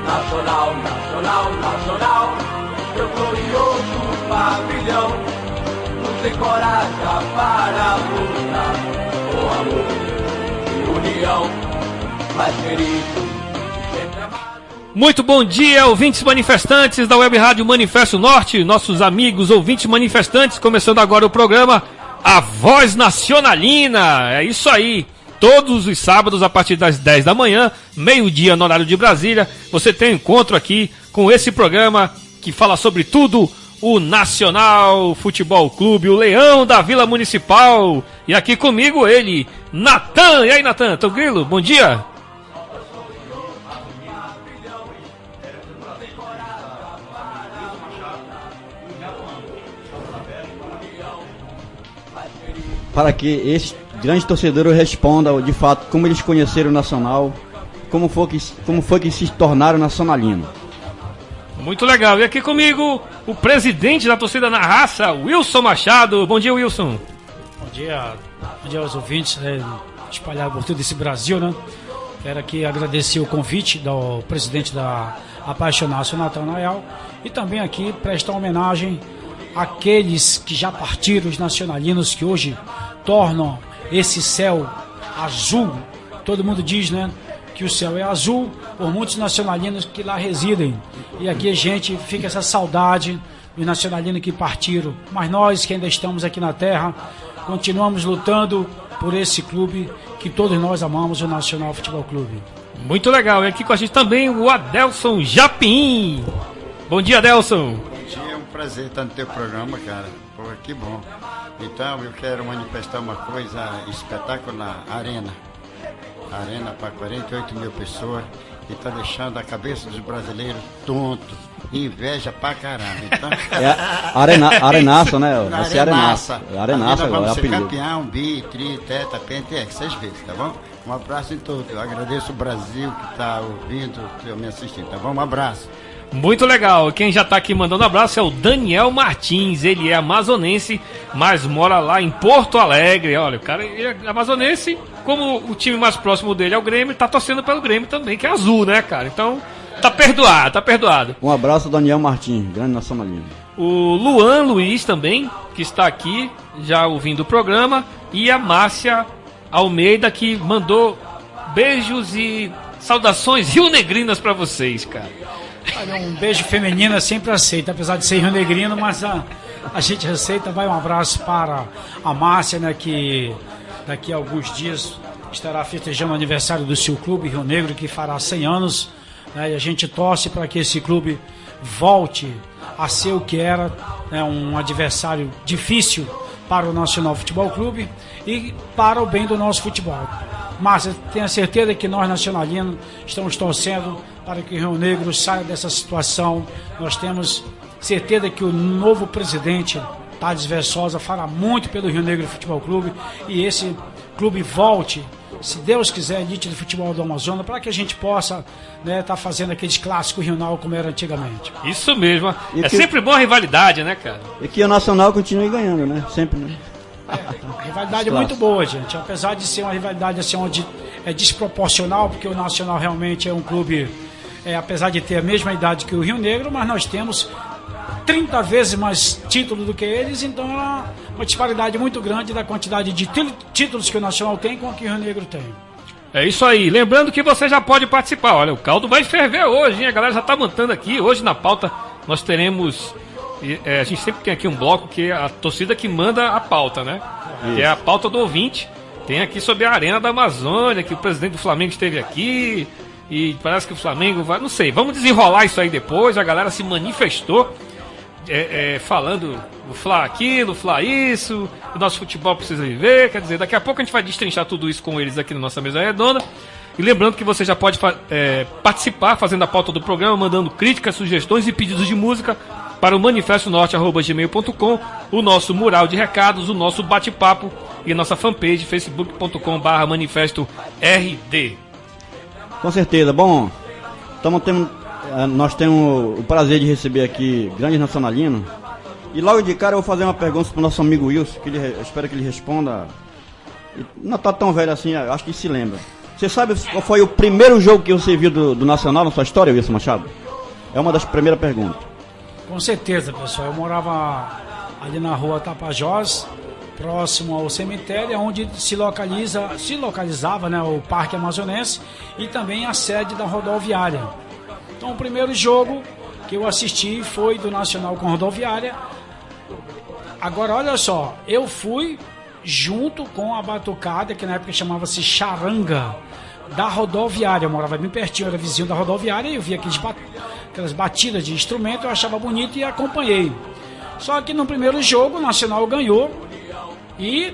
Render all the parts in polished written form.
Nacional, nacional, nacional, meu glorioso pavilhão, luz e coragem para lutar, com amor e união, mais querido, sempre amado. Muito bom dia, ouvintes manifestantes da Web Rádio Manifesto Norte, nossos amigos ouvintes manifestantes, começando agora o programa A Voz Nacionalina, é isso aí. Todos os sábados, a partir das 10 da manhã, meio-dia no horário de Brasília, você tem um encontro aqui com esse programa que fala sobre tudo o Nacional Futebol Clube, o Leão da Vila Municipal. E aqui comigo ele, Natan. E aí, Natan, tranquilo? Bom dia. Para que esses grandes torcedores respondam de fato como eles conheceram o Nacional, como foi que se tornaram nacionalinos. Muito legal. E aqui comigo o presidente da torcida na raça, Wilson Machado. Bom dia, Wilson. Bom dia aos ouvintes espalhados por todo esse Brasil, né? Quero aqui agradecer o convite do presidente da Apaixonados Natanael e também aqui prestar homenagem àqueles que já partiram, os nacionalinos que hoje tornam esse céu azul. Todo mundo diz, né, que o céu é azul por muitos nacionalinos que lá residem. E aqui a gente fica essa saudade dos nacionalinos que partiram. Mas nós que ainda estamos aqui na terra, continuamos lutando por esse clube que todos nós amamos, o Nacional Futebol Clube. Muito legal. E aqui com a gente também o Adelson Japim. Bom dia, Adelson. Bom dia, é um prazer estar no teu programa, cara. Pô, que bom. Então, eu quero manifestar uma coisa espetacular, Arena para 48 mil pessoas, e tá deixando a cabeça dos brasileiros tonto, inveja pra caramba. Então, Arenaça, né? Essa é Arenaça. Arenaça agora, vamos ser apelido. campeão, bi, tri, teta, penta, 6 vezes, tá bom? Um abraço em todos. Eu agradeço o Brasil que tá ouvindo, me assistindo, tá bom? Um abraço. Muito legal. Quem já tá aqui mandando abraço é o Daniel Martins. Ele é amazonense, mas mora lá em Porto Alegre. Olha, o cara é amazonense, como o time mais próximo dele é o Grêmio, tá torcendo pelo Grêmio também, que é azul, né, cara? Então, tá perdoado. Um abraço, Daniel Martins, grande nacionalino. O Luan Luiz também, que está aqui, já ouvindo o programa. E a Márcia Almeida, que mandou beijos e saudações rionegrinas pra vocês, cara. Olha, um beijo feminino é sempre aceito, apesar de ser rio-negrino, mas a gente aceita. Vai um abraço para a Márcia, né, que daqui a alguns dias estará festejando o aniversário do seu clube, Rio Negro, que fará 100 anos, né, e a gente torce para que esse clube volte a ser o que era, né, um adversário difícil para o Nacional Futebol Clube e para o bem do nosso futebol. Márcia, tenha certeza que nós nacionalinos estamos torcendo para que o Rio Negro saia dessa situação. Nós temos certeza que o novo presidente, Thales Versosa, fará muito pelo Rio Negro Futebol Clube e esse clube volte, se Deus quiser, elite do futebol do Amazonas, para que a gente possa, né, tá fazendo aqueles clássicos regional como era antigamente. Isso mesmo. E é que... sempre boa a rivalidade, né, cara? E que o Nacional continue ganhando, né? Sempre, né? A rivalidade é muito boa, gente. Apesar de ser uma rivalidade assim, onde é desproporcional, porque o Nacional realmente é um clube, apesar de ter a mesma idade que o Rio Negro, mas nós temos 30 vezes mais títulos do que eles, então é uma disparidade muito grande da quantidade de títulos que o Nacional tem com o que o Rio Negro tem. É isso aí. Lembrando que você já pode participar. Olha, o caldo vai ferver hoje, hein? A galera já tá montando aqui. Hoje na pauta nós teremos... a gente sempre tem aqui um bloco que é a torcida que manda a pauta, né? Isso. Que é a pauta do ouvinte. Tem aqui sobre a Arena da Amazônia, que o presidente do Flamengo esteve aqui. E parece que o Flamengo vai... Não sei, vamos desenrolar isso aí depois. A galera se manifestou falando o Fla aquilo, o Fla isso, o nosso futebol precisa viver. Quer dizer, daqui a pouco a gente vai destrinchar tudo isso com eles aqui na nossa mesa redonda. E lembrando que você já pode participar fazendo a pauta do programa, mandando críticas, sugestões e pedidos de música para o manifestonorte@gmail.com, o nosso mural de recados, o nosso bate-papo e a nossa fanpage facebook.com/manifesto-rd. Com certeza. Bom, nós temos o prazer de receber aqui grandes nacionalinos. E logo de cara eu vou fazer uma pergunta para o nosso amigo Wilson, que eu espero que ele responda. Não está tão velho assim, acho que se lembra. Você sabe qual foi o primeiro jogo que você viu do Nacional na sua história, Wilson Machado? É uma das primeiras perguntas. Com certeza, pessoal. Eu morava ali na rua Tapajós, próximo ao cemitério, onde se localizava, né, o Parque Amazonense e também a sede da rodoviária. Então, o primeiro jogo que eu assisti foi do Nacional com a rodoviária. Agora, olha só, eu fui junto com a batucada, que na época chamava-se charanga, da rodoviária. Eu morava bem pertinho, era vizinho da rodoviária, e eu via aquelas batidas de instrumento, eu achava bonito e acompanhei. Só que no primeiro jogo o Nacional ganhou e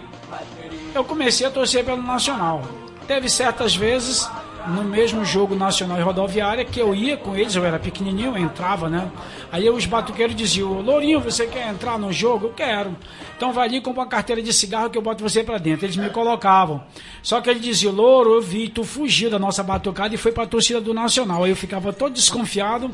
eu comecei a torcer pelo Nacional. Teve certas vezes no mesmo jogo Nacional e Rodoviária que eu ia com eles, eu era pequenininho, eu entrava, né? Aí os batuqueiros diziam: Lourinho, você quer entrar no jogo? Eu quero. Então vai ali e compra uma carteira de cigarro que eu boto você pra dentro. Eles me colocavam. Só que ele dizia: Louro, eu vi, tu fugiu da nossa batucada e foi pra torcida do Nacional. Aí eu ficava todo desconfiado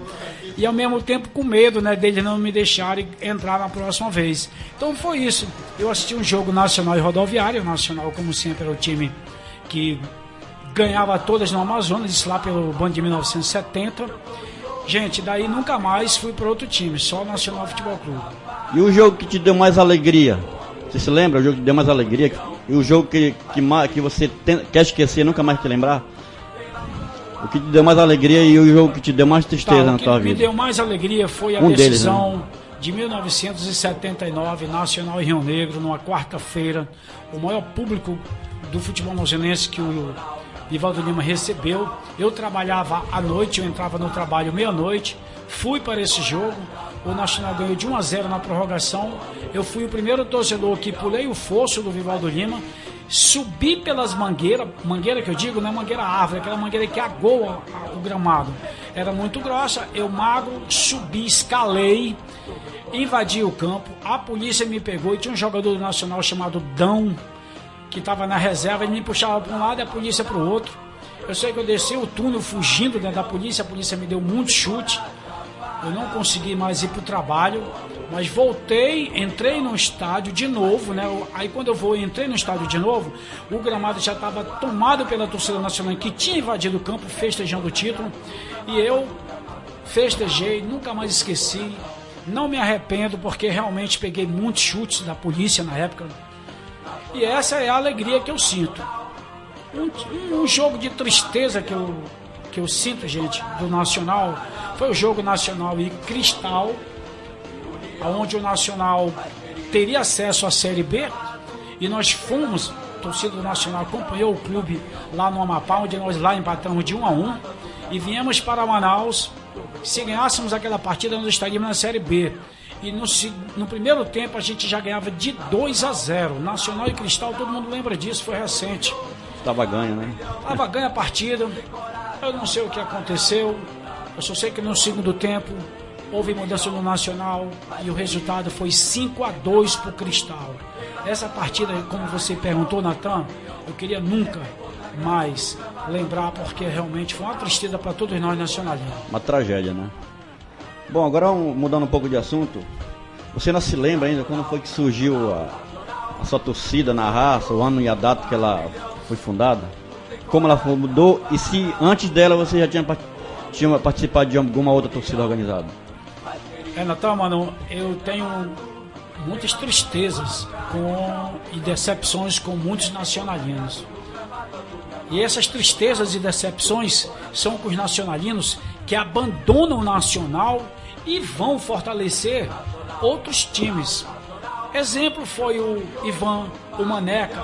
e ao mesmo tempo com medo, né, deles não me deixarem entrar na próxima vez. Então foi isso. Eu assisti um jogo Nacional e Rodoviária. O Nacional, como sempre, era o time que ganhava todas no Amazonas, isso lá pelo Bando de 1970. Gente, daí nunca mais fui para outro time, só o Nacional Futebol Clube. E o jogo que te deu mais alegria? Você se lembra? O jogo que te deu mais alegria? E o jogo que você quer esquecer, nunca mais te lembrar? O que te deu mais alegria e o jogo que te deu mais tristeza na tua vida? O que me deu mais alegria foi a decisão de 1979, Nacional e Rio Negro, numa quarta-feira. O maior público do futebol amazonense que o Nivaldo Lima recebeu. Eu trabalhava à noite, eu entrava no trabalho meia-noite, fui para esse jogo. O Nacional ganhou de 1-0 na prorrogação. Eu fui o primeiro torcedor que pulei o fosso do Nivaldo Lima, subi pelas mangueiras, mangueira que eu digo, não é mangueira árvore, aquela mangueira que agoa o gramado. Era muito grossa, eu magro, subi, escalei, invadi o campo, a polícia me pegou e tinha um jogador do Nacional chamado Dão, que estava na reserva, ele me puxava para um lado e a polícia para o outro. Eu sei que eu desci o túnel fugindo, né, da polícia, a polícia me deu muito chute, eu não consegui mais ir para o trabalho, mas voltei, entrei no estádio de novo, né? Aí quando eu entrei no estádio de novo, o gramado já estava tomado pela torcida nacional que tinha invadido o campo, festejando o título, e eu festejei, nunca mais esqueci, não me arrependo, porque realmente peguei muitos chutes da polícia na época. E essa é a alegria que eu sinto. Um jogo de tristeza que eu sinto, gente, do Nacional, foi o jogo Nacional e Cristal, onde o Nacional teria acesso à Série B, e nós fomos, a torcida do Nacional acompanhou o clube lá no Amapá, onde nós lá empatamos de 1-1, e viemos para Manaus. Se ganhássemos aquela partida, nós estaríamos na Série B. E no primeiro tempo a gente já ganhava de 2-0. Nacional e Cristal, todo mundo lembra disso, foi recente. Estava ganho, né? Estava ganho a partida. Eu não sei o que aconteceu. Eu só sei que no segundo tempo houve mudança no Nacional e o resultado foi 5-2 para o Cristal. Essa partida, como você perguntou, Natan, eu queria nunca mais lembrar, porque realmente foi uma tristeza para todos nós nacionalinos. Uma tragédia, né? Bom, agora mudando um pouco de assunto, você não se lembra ainda quando foi que surgiu a sua torcida na raça, o ano e a data que ela foi fundada? Como ela mudou e se antes dela você já tinha participado de alguma outra torcida organizada? Natan, mano, eu tenho muitas tristezas e decepções com muitos nacionalinos. E essas tristezas e decepções são com os nacionalinos que abandonam o Nacional e vão fortalecer outros times. Exemplo foi o Ivan, o Maneca,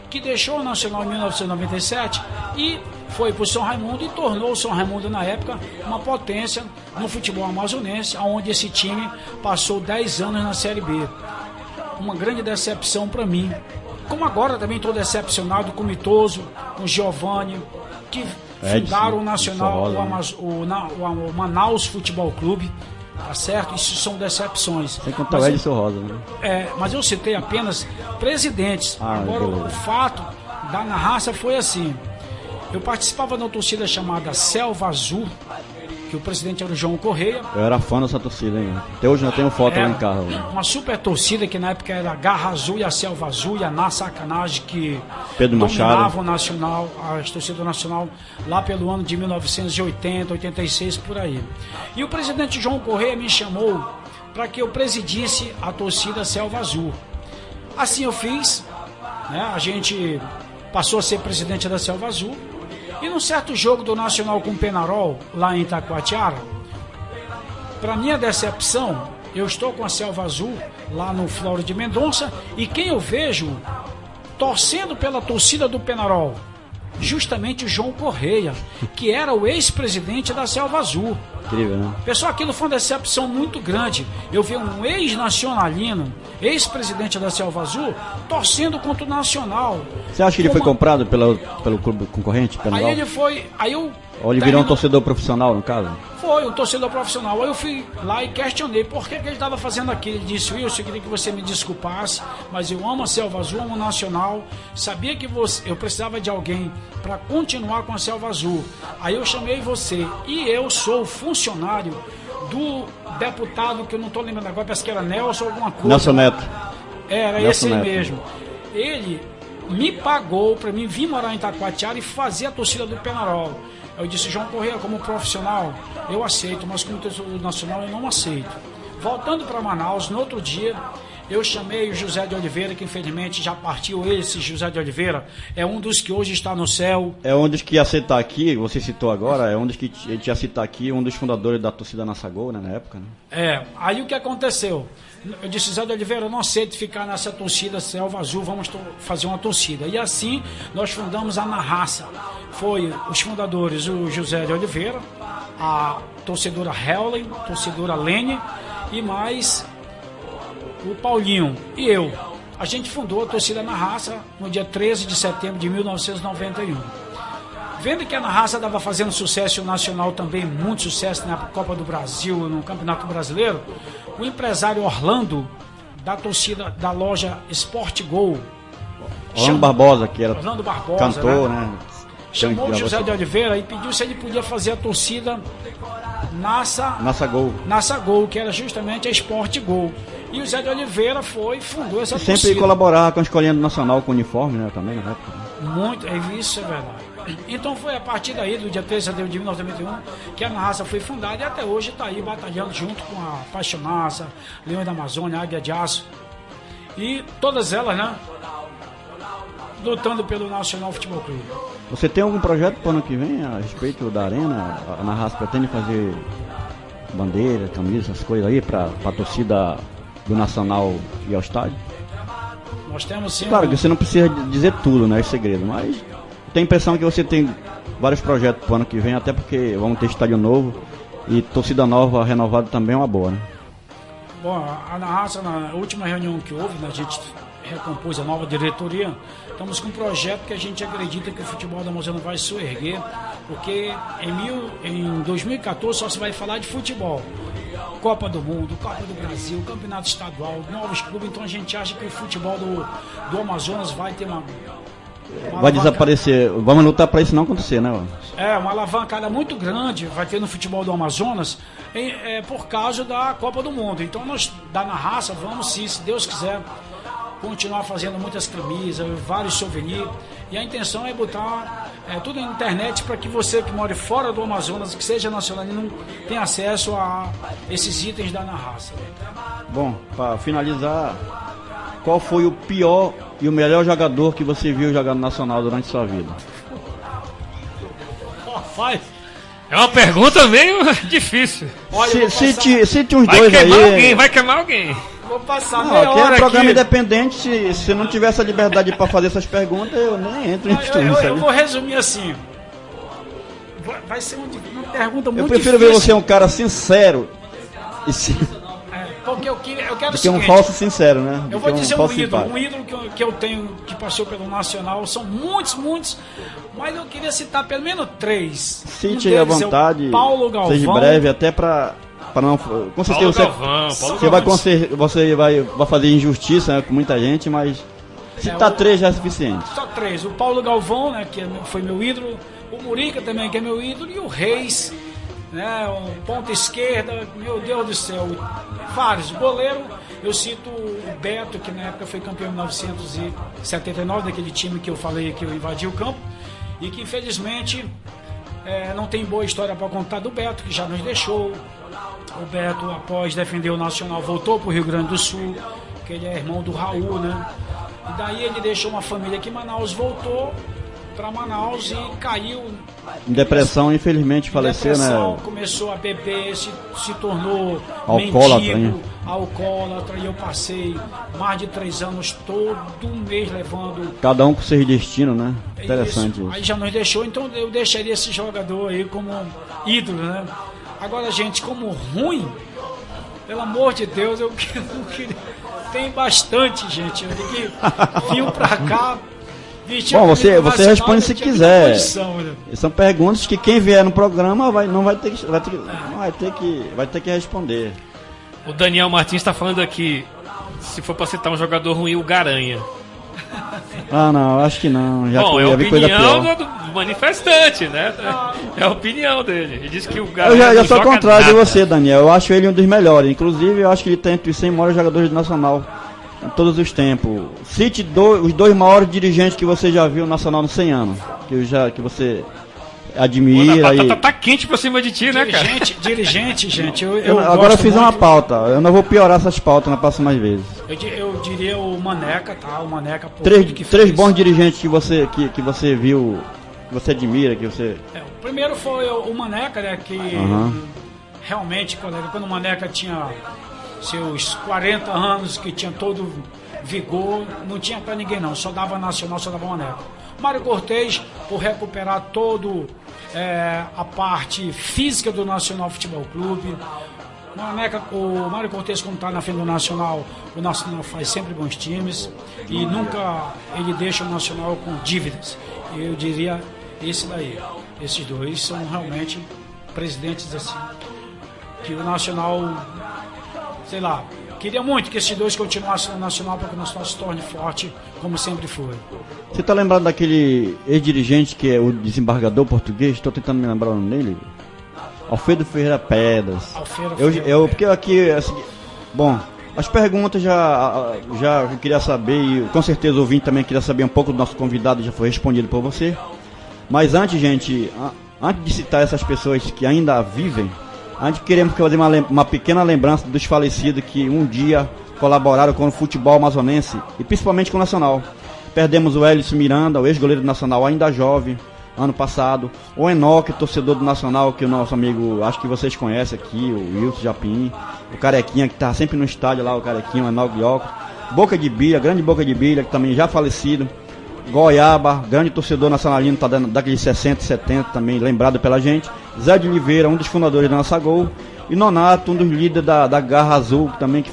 que deixou o Nacional em 1997 e foi para o São Raimundo e tornou o São Raimundo, na época, uma potência no futebol amazonense, onde esse time passou 10 anos na Série B. Uma grande decepção para mim. Como agora também estou decepcionado com o Mitoso, com o Giovanni, que fundaram o Nacional, o Manaus Futebol Clube, tá certo? Isso são decepções. Sem contar o Edson Rosa, né? Mas eu citei apenas presidentes. Agora, o fato da na raça foi assim. Eu participava de uma torcida chamada Selva Azul, que o presidente era o João Correia. Eu era fã dessa torcida, hein? Até hoje eu tenho foto lá em casa. Uma super torcida que na época era a Garra Azul e a Selva Azul e a Na Sacanagem, que Pedro dominava Machado. o Nacional, a torcida nacional, lá pelo ano de 1980, 86, por aí. E o presidente João Correia me chamou para que eu presidisse a torcida Selva Azul. Assim eu fiz, né? A gente passou a ser presidente da Selva Azul. E num certo jogo do Nacional com o Penarol, lá em Itacoatiara, para minha decepção, eu estou com a Selva Azul lá no Flório de Mendonça, e quem eu vejo torcendo pela torcida do Penarol? Justamente o João Correia, que era o ex-presidente da Selva Azul. Incrível, né? Pessoal, aquilo foi uma decepção muito grande. Eu vi um ex-nacionalino, ex-presidente da Selva Azul, torcendo contra o Nacional. Você acha que ele foi comprado pelo clube concorrente? Aí ele foi... Ou ele virou um torcedor profissional, no caso? Foi um torcedor profissional. Aí eu fui lá e questionei por que ele estava fazendo aquilo. Ele disse: Wilson, eu queria que você me desculpasse, mas eu amo a Selva Azul, amo o Nacional. Sabia que eu precisava de alguém para continuar com a Selva Azul. Aí eu chamei você. E eu sou funcionário do deputado, que eu não estou lembrando agora, parece que era Nelson alguma coisa. Nelson Neto. Era Nelson esse aí Neto. mesmo. Ele me pagou para mim vir morar em Itacoatiara e fazer a torcida do Penarol. Eu disse: João Correia, como profissional, eu aceito, mas como torcedor nacional eu não aceito. Voltando para Manaus, no outro dia, eu chamei o José de Oliveira, que infelizmente já partiu. Esse José de Oliveira é um dos que hoje está no céu. É um dos que ia citar aqui, você citou agora, é um dos que a gente ia citar aqui, um dos fundadores da torcida Nassagol, né, na época, né? Aí o que aconteceu? Eu disse: José de Oliveira, eu não aceito ficar nessa torcida Selva Azul, vamos fazer uma torcida. E assim nós fundamos a Na Raça. Foi os fundadores, o José de Oliveira, a torcedora Helen, torcedora Lene e mais o Paulinho e eu. A gente fundou a torcida Na Raça no dia 13 de setembro de 1991. Vendo que a Na Raça estava fazendo sucesso nacional também, muito sucesso na Copa do Brasil, no Campeonato Brasileiro, o empresário Orlando, da torcida da loja Sport Gol, Orlando Barbosa, que era Orlando Barbosa, cantor, né? Chamou o José de Oliveira e pediu se ele podia fazer a torcida Nassagol, que era justamente a Sport Gol. E o José de Oliveira fundou essa torcida. Sempre colaborava com a escolinha do Nacional, com o uniforme, né, também na época. Muito, isso é verdade. Então foi a partir daí, do dia 13 de setembro de 1991, que a Na Raça foi fundada e até hoje está aí batalhando junto com a Paixonaça, Leão da Amazônia, Águia de Aço. E todas elas, né, lutando pelo Nacional Futebol Clube. Você tem algum projeto para o ano que vem a respeito da Arena? A Na Raça pretende fazer bandeira, camisa, essas coisas aí para a torcida do Nacional ir ao estádio? Nós temos sim. Claro que você não precisa dizer tudo, né? É segredo, mas tenho a impressão que você tem vários projetos para o ano que vem, até porque vamos ter estádio novo e torcida nova, renovada também é uma boa, né? Bom, a Na Raça, na última reunião que houve, né, a gente recompôs a nova diretoria. Estamos com um projeto que a gente acredita que o futebol da Amazonas vai se erguer, porque em 2014 só se vai falar de futebol. Copa do Mundo, Copa do Brasil, Campeonato Estadual, novos clubes, então a gente acha que o futebol do Amazonas vai ter uma vai desaparecer, vamos lutar para isso não acontecer, né? Uma alavancada muito grande vai ter no futebol do Amazonas por causa da Copa do Mundo. Então nós, da Na Raça, vamos sim, se Deus quiser, continuar fazendo muitas camisas, vários souvenirs, e a intenção é botar tudo na internet para que você que mora fora do Amazonas, que seja nacional, não tenha acesso a esses itens da Na Raça. Bom, para finalizar, qual foi o pior e o melhor jogador que você viu jogar no Nacional durante sua vida? É uma pergunta meio difícil. Olha, cite uns dois aí. Vai queimar alguém. Vou passar não, meia aqui hora é programa aqui. independente, se não tiver essa liberdade para fazer essas perguntas, eu nem entro em estúdio. Eu vou resumir assim. Vai ser uma pergunta muito difícil. Eu prefiro ver você um cara sincero porque eu quero do que um falso sincero, né? Eu vou dizer um ídolo que eu tenho, que passou pelo Nacional, são muitos, mas eu queria citar pelo menos 3. Cite aí à vontade, Paulo Galvão. seja breve, até para não... Com certeza você vai fazer injustiça, né, com muita gente, mas citar 3 já é suficiente. Só 3. O Paulo Galvão, né, que foi meu ídolo, o Murica também, que é meu ídolo, e o Reis, né? Um ponta esquerda, meu Deus do céu, vários. Goleiro, eu cito o Beto, que na época foi campeão em 1979, daquele time que eu falei que eu invadi o campo, e que infelizmente não tem boa história para contar do Beto, que já nos deixou. O Beto, após defender o Nacional, voltou para o Rio Grande do Sul, que ele é irmão do Raul, né? E daí ele deixou uma família aqui em Manaus, voltou para Manaus e caiu em depressão, infelizmente faleceu, né? Começou a beber, se tornou alcoólatra, mendigo, alcoólatra, e eu passei mais de 3 anos todo mês levando. Cada um com seu destino, né? Interessante isso. Aí já nos deixou, então eu deixaria esse jogador aí como ídolo, né? Agora, gente, como ruim, pelo amor de Deus, eu não queria. Tem bastante, gente. Eu vim pra cá. Bom, você responde se quiser. São perguntas que quem vier no programa vai ter que responder. O Daniel Martins está falando aqui, se for para citar um jogador ruim, o Garanha. Ah, não, acho que não. Já é a opinião do manifestante, né? É a opinião dele. Ele disse que o Garanha eu sou ao contrário de você, Daniel. Eu acho ele um dos melhores. Inclusive, eu acho que ele está entre os 100 maiores jogadores do Nacional em todos os tempos. Cite os 2 maiores dirigentes que você já viu no Nacional nos 100 anos. Que você admira. A batata tá quente pra cima de ti, né, cara? Dirigente, gente. Agora eu fiz uma pauta. Eu não vou piorar essas pautas nas próximas vezes. Eu diria o Maneca, tá? O Maneca. Três bons dirigentes que você viu, que você admira, que você. O primeiro foi o Maneca, né? Que realmente, colega, quando o Maneca tinha seus 40 anos, que tinha todo vigor, não tinha pra ninguém não, só dava Nacional, só dava Maneca. Mário Cortez, por recuperar todo a parte física do Nacional Futebol Clube. O Mário Cortez, quando está na frente do Nacional, o Nacional faz sempre bons times e nunca ele deixa o Nacional com dívidas. Eu diria esse daí. Esses 2 são realmente presidentes assim, que o Nacional, sei lá, queria muito que esses 2 continuassem no Nacional para que o Nacional se torne forte, como sempre foi. Você está lembrado daquele ex-dirigente que é o desembargador português? Estou tentando me lembrar o nome dele. Alfredo Ferreira Pedras. Porque aqui, assim, bom, as perguntas já eu queria saber, e com certeza o ouvinte também queria saber um pouco do nosso convidado, já foi respondido por você. Mas antes, gente, antes de citar essas pessoas que ainda vivem, a gente queremos fazer uma pequena lembrança dos falecidos que um dia colaboraram com o futebol amazonense e principalmente com o Nacional. Perdemos o Hélio Miranda, o ex-goleiro do Nacional, ainda jovem, ano passado. O Enoque, torcedor do Nacional, que o nosso amigo, acho que vocês conhecem aqui, o Wilson Japim. O Carequinha, que tá sempre no estádio lá, o Carequinha, o Enoque Guioco. Boca de Bilha, grande Boca de Bilha, que também já falecido. Goiaba, grande torcedor nacionalino, tá dando daqueles 60, 70 também, lembrado pela gente. Zé de Oliveira, um dos fundadores da nossa Gol. E Nonato, um dos líderes da Garra Azul, também que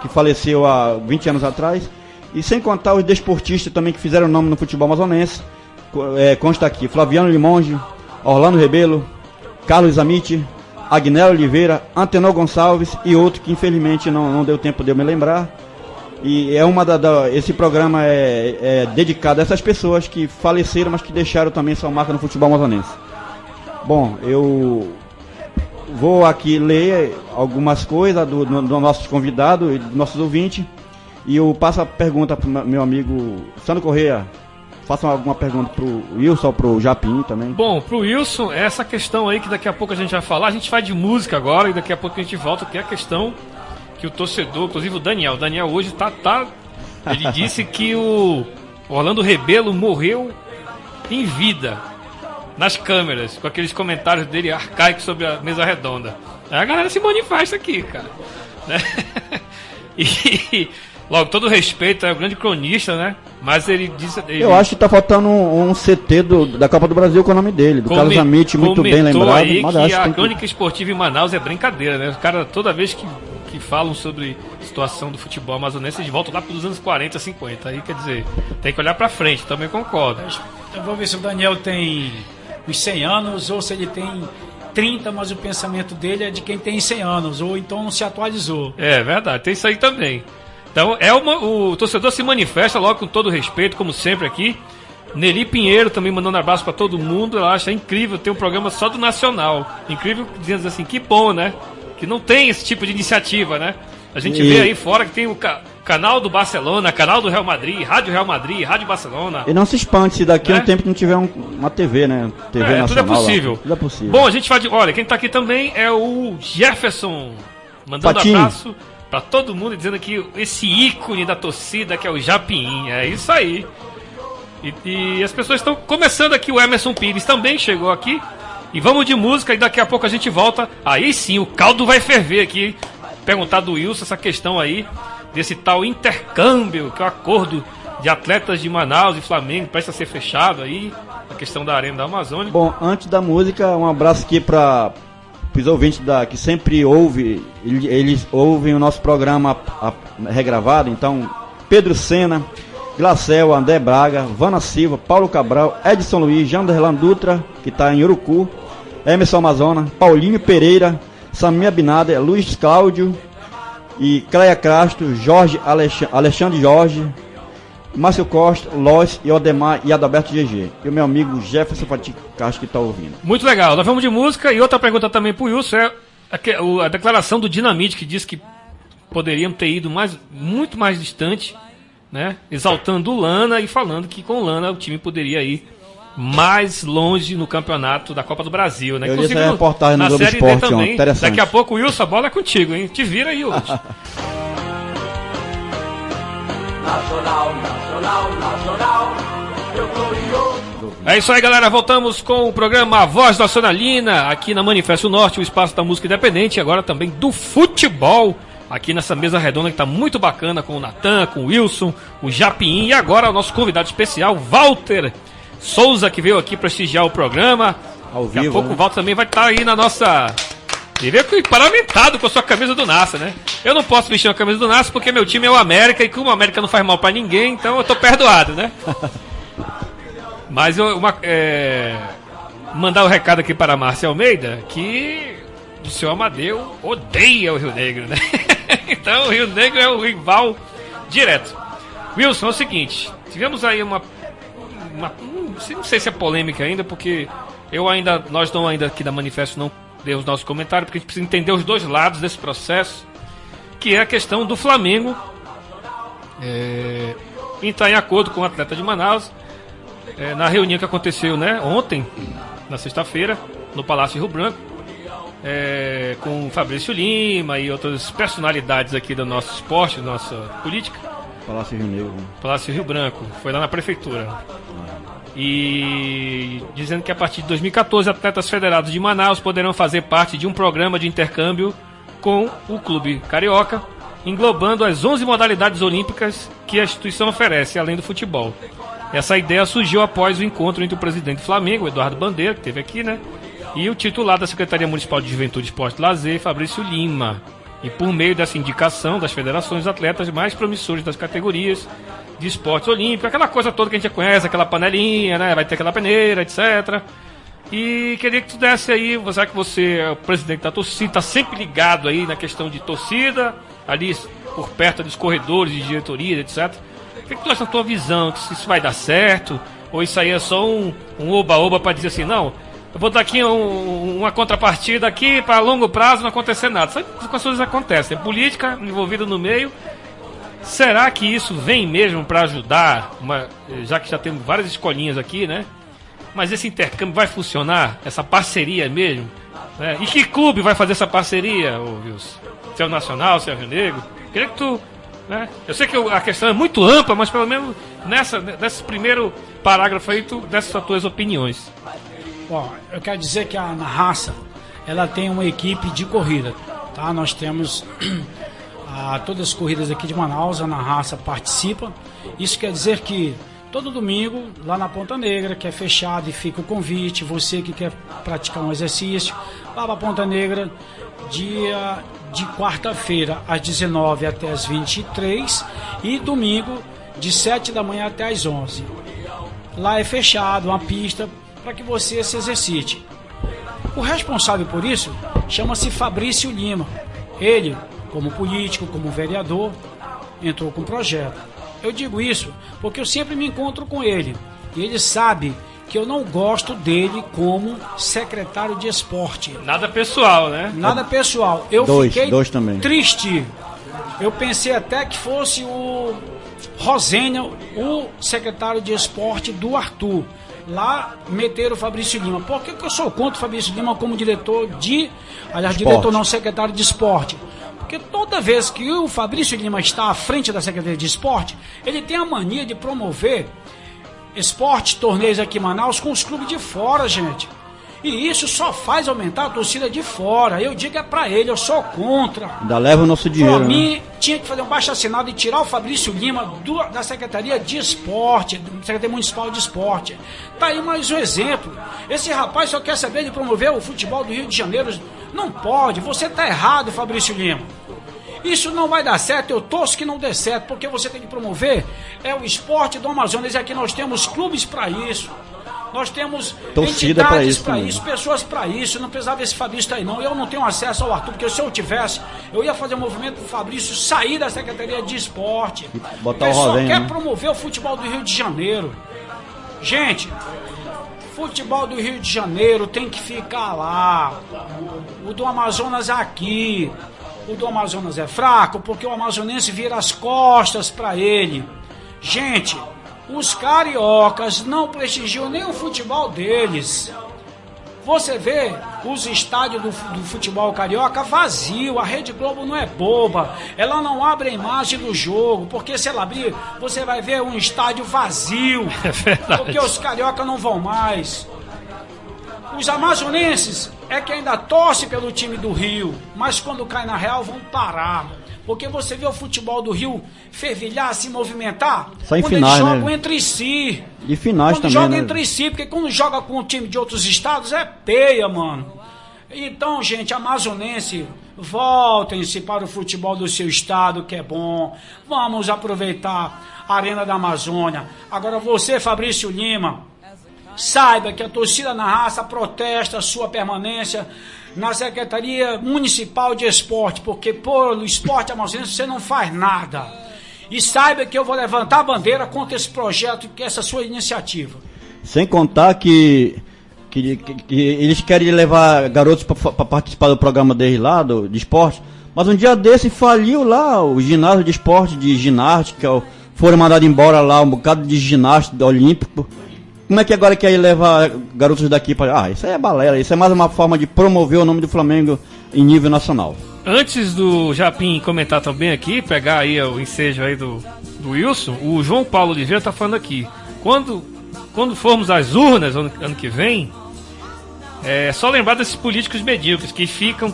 faleceu há 20 anos atrás. E sem contar os desportistas também que fizeram nome no futebol amazonense. Consta aqui, Flaviano Limonge, Orlando Rebelo, Carlos Amite, Agnello Oliveira, Antenor Gonçalves e outro que infelizmente não deu tempo de eu me lembrar. E esse programa é dedicado a essas pessoas que faleceram, mas que deixaram também sua marca no futebol amazonense. Bom, eu vou aqui ler algumas coisas do nosso convidado e dos nossos ouvintes. E eu passo a pergunta para o meu amigo Sandro Correia. Faça alguma pergunta para o Wilson ou para o Japim também. Bom, para o Wilson, essa questão aí que daqui a pouco a gente vai falar. A gente vai de música agora e daqui a pouco a gente volta, que é a questão que o torcedor, inclusive o Daniel hoje ele disse que o Orlando Rebelo morreu em vida nas câmeras, com aqueles comentários dele arcaicos sobre a mesa redonda. Aí a galera se manifesta aqui, cara, né? E logo, todo respeito, é um grande cronista, né? Mas ele disse... Eu acho que tá faltando um CT da Copa do Brasil com o nome dele, do Carlos Amite, muito bem lembrado. Aí mas que a crônica esportiva em Manaus é brincadeira, né? Os caras, toda vez que falam sobre a situação do futebol amazonense, eles voltam lá para os anos 40, 50. Aí, quer dizer, tem que olhar para frente, também concordo. Eu vou ver se o Daniel tem os 100 anos ou se ele tem 30, mas o pensamento dele é de quem tem 100 anos, ou então não se atualizou. É verdade, tem isso aí também. Então, o torcedor se manifesta logo com todo respeito, como sempre aqui. Nelly Pinheiro também mandando abraço pra todo mundo. Ela acha incrível ter um programa só do Nacional. Incrível, dizendo assim, que bom, né? Que não tem esse tipo de iniciativa, né? A gente vê aí fora que tem o canal do Barcelona, canal do Real Madrid, Rádio Barcelona. E não se espante se daqui a um tempo não tiver uma TV, né? TV nacional. Tudo é possível. Tudo é possível. Bom, a gente vai... Olha, quem tá aqui também é o Jefferson, mandando Patinho. abraço pra todo mundo, dizendo que esse ícone da torcida que é o Japim. É isso aí. E as pessoas estão começando aqui. O Emerson Pires também chegou aqui. E vamos de música e daqui a pouco a gente volta. Aí sim, o caldo vai ferver aqui. Perguntar do Wilson essa questão aí, desse tal intercâmbio, que é o acordo de atletas de Manaus e Flamengo presta a ser fechado aí, a questão da Arena da Amazônia. Bom, antes da música, um abraço aqui para os ouvintes que sempre ouvem, eles ouvem o nosso programa regravado. Então, Pedro Sena, Glacel, André Braga, Vana Silva, Paulo Cabral, Edson Luiz, Janderlan Dutra, que está em Urucu, Emerson Amazonas, Paulinho Pereira, Samia Binader, Luiz Cláudio e Cleia Castro, Jorge Alexandre Jorge, Márcio Costa, Lois e Odemar e Adalberto GG. E o meu amigo Jefferson Patinho Castro que está ouvindo. Muito legal, nós vamos de música. E outra pergunta também pro Wilson é a declaração do Dinamite, que diz que poderiam ter ido muito mais distante, né? Exaltando o Lana e falando que com o Lana o time poderia ir mais longe no campeonato da Copa do Brasil, né? Eu li essa reportagem no Globo Esporte também. Interessante. Daqui a pouco, Wilson, a bola é contigo, hein? Te vira aí hoje. Nacional, eu glorioso. É isso aí, galera. Voltamos com o programa Voz Nacionalina, aqui na Manifesto Norte, o espaço da música independente e agora também do futebol. Aqui nessa mesa redonda que está muito bacana com o Natan, com o Wilson, o Japim e agora o nosso convidado especial, Walter Souza, que veio aqui prestigiar o programa. Ao Daqui vivo, a pouco né? o Walter também vai estar aí na nossa... Ele veio paramentado com a sua camisa do Nasa, né? Eu não posso vestir uma camisa do Nasa porque meu time é o América e como o América não faz mal pra ninguém, então eu tô perdoado, né? Mas mandar o recado aqui para a Márcia Almeida que o seu Amadeu odeia o Rio Negro, né? Então o Rio Negro é o rival direto. Wilson, é o seguinte, tivemos aí não sei se é polêmica ainda, porque nós não ainda aqui da Manifesto não demos nosso comentário, porque a gente precisa entender os dois lados desse processo, que é a questão do Flamengo entrar em acordo com o atleta de Manaus, na reunião que aconteceu, né, ontem, na sexta-feira, no Palácio Rio Branco, com o Fabrício Lima e outras personalidades aqui do nosso esporte, da nossa política. Palácio Rio Negro. Palácio Rio Branco, foi lá na prefeitura. E dizendo que a partir de 2014 atletas federados de Manaus poderão fazer parte de um programa de intercâmbio com o clube carioca, englobando as 11 modalidades olímpicas que a instituição oferece, além do futebol. Essa ideia surgiu após o encontro entre o presidente do Flamengo, Eduardo Bandeira, que esteve aqui, né, e o titular da Secretaria Municipal de Juventude, Esporte e Lazer, Fabrício Lima. E por meio dessa indicação das federações, os atletas mais promissores das categorias de esportes olímpicos, aquela coisa toda que a gente já conhece, aquela panelinha, né? Vai ter aquela peneira, etc. E queria que tu desse aí, já que você é o presidente da torcida, está sempre ligado aí na questão de torcida, ali por perto dos corredores de diretoria, etc. O que tu acha da tua visão? Que isso vai dar certo? Ou isso aí é só um oba-oba para dizer assim, não, eu vou dar aqui uma contrapartida aqui para longo prazo não acontecer nada. Sabe que as coisas acontecem, é política envolvida no meio. Será que isso vem mesmo para ajudar, já que já temos várias escolinhas aqui, né? Mas esse intercâmbio vai funcionar? Essa parceria mesmo? Né? E que clube vai fazer essa parceria, Wilson? Se é o Nacional, se é o Rio Negro? Queria que tu... Né? Eu sei que a questão é muito ampla, mas pelo menos nesse primeiro parágrafo aí, tu dessas as tuas opiniões. Bom, eu quero dizer que a Raça, ela tem uma equipe de corrida, tá? Nós temos... todas as corridas aqui de Manaus, a Ana Raça participa. Isso quer dizer que todo domingo, lá na Ponta Negra, que é fechado e fica o convite, você que quer praticar um exercício, lá para Ponta Negra, dia de quarta-feira às 19 até às 23 e domingo de 7 da manhã até às 11. Lá é fechado, uma pista para que você se exercite. O responsável por isso chama-se Fabrício Lima. Ele, como político, como vereador, entrou com o projeto. Eu digo isso porque eu sempre me encontro com ele. E ele sabe que eu não gosto dele como secretário de esporte. Nada pessoal, né? Nada pessoal. Eu fiquei também. triste. Eu pensei até que fosse o Rosênia, o secretário de esporte do Arthur. Lá meteram o Fabrício Lima. Por que eu sou contra o Fabrício Lima como diretor de... Aliás, esporte. Diretor não, secretário de esporte. Porque toda vez que o Fabrício Lima está à frente da Secretaria de Esporte, ele tem a mania de promover esporte, torneios aqui em Manaus com os clubes de fora, gente. E isso só faz aumentar a torcida de fora. Eu digo é pra ele, eu sou contra. Ainda leva o nosso dinheiro. Pra mim, tinha que fazer um baixo-assinado e tirar o Fabrício Lima da Secretaria de Esporte, da Secretaria Municipal de Esporte. Tá aí mais um exemplo. Esse rapaz só quer saber de promover o futebol do Rio de Janeiro. Não pode, você tá errado, Fabrício Lima. Isso não vai dar certo, eu torço que não dê certo, porque você tem que promover o esporte do Amazonas, e aqui nós temos clubes para isso. Nós temos torcida entidades para isso, pessoas para isso. Não precisava esse Fabrício aí não. Eu não tenho acesso ao Arthur, porque se eu tivesse, eu ia fazer um movimento para o Fabrício sair da Secretaria de Esporte. Botar ele o só Rosinha, quer né? promover o futebol do Rio de Janeiro. Gente, futebol do Rio de Janeiro tem que ficar lá. O do Amazonas é aqui. O do Amazonas é fraco porque o amazonense vira as costas para ele. Gente, os cariocas não prestigiam nem o futebol deles. Você vê os estádios do futebol carioca vazio. A Rede Globo não é boba. Ela não abre a imagem do jogo, porque se ela abrir, você vai ver um estádio vazio. É verdade. Porque os cariocas não vão mais. Os amazonenses é que ainda torcem pelo time do Rio, mas quando cai na real vão parar. Porque você vê o futebol do Rio fervilhar, se movimentar, só em quando finais, eles jogam né? entre si. E finais quando também, joga né? entre si, porque quando joga com o time de outros estados é peia, mano. Então, gente, amazonense, voltem-se para o futebol do seu estado, que é bom. Vamos aproveitar a Arena da Amazônia. Agora você, Fabrício Lima, saiba que a torcida na raça protesta a sua permanência na Secretaria Municipal de Esporte, porque pelo esporte amazonense você não faz nada. E saiba que eu vou levantar a bandeira contra esse projeto, que é essa sua iniciativa. Sem contar que eles querem levar garotos para participar do programa deles lá, de esporte, mas um dia desse faliu lá o ginásio de esporte, de ginástica, foram mandados embora lá um bocado de ginástica olímpico. Como é que agora quer levar garotos daqui para... Ah, isso aí é balela, isso é mais uma forma de promover o nome do Flamengo em nível nacional. Antes do Japim comentar também aqui, pegar aí o ensejo aí do Wilson, o João Paulo Oliveira tá falando aqui, quando formos às urnas ano que vem, é só lembrar desses políticos medíocres que ficam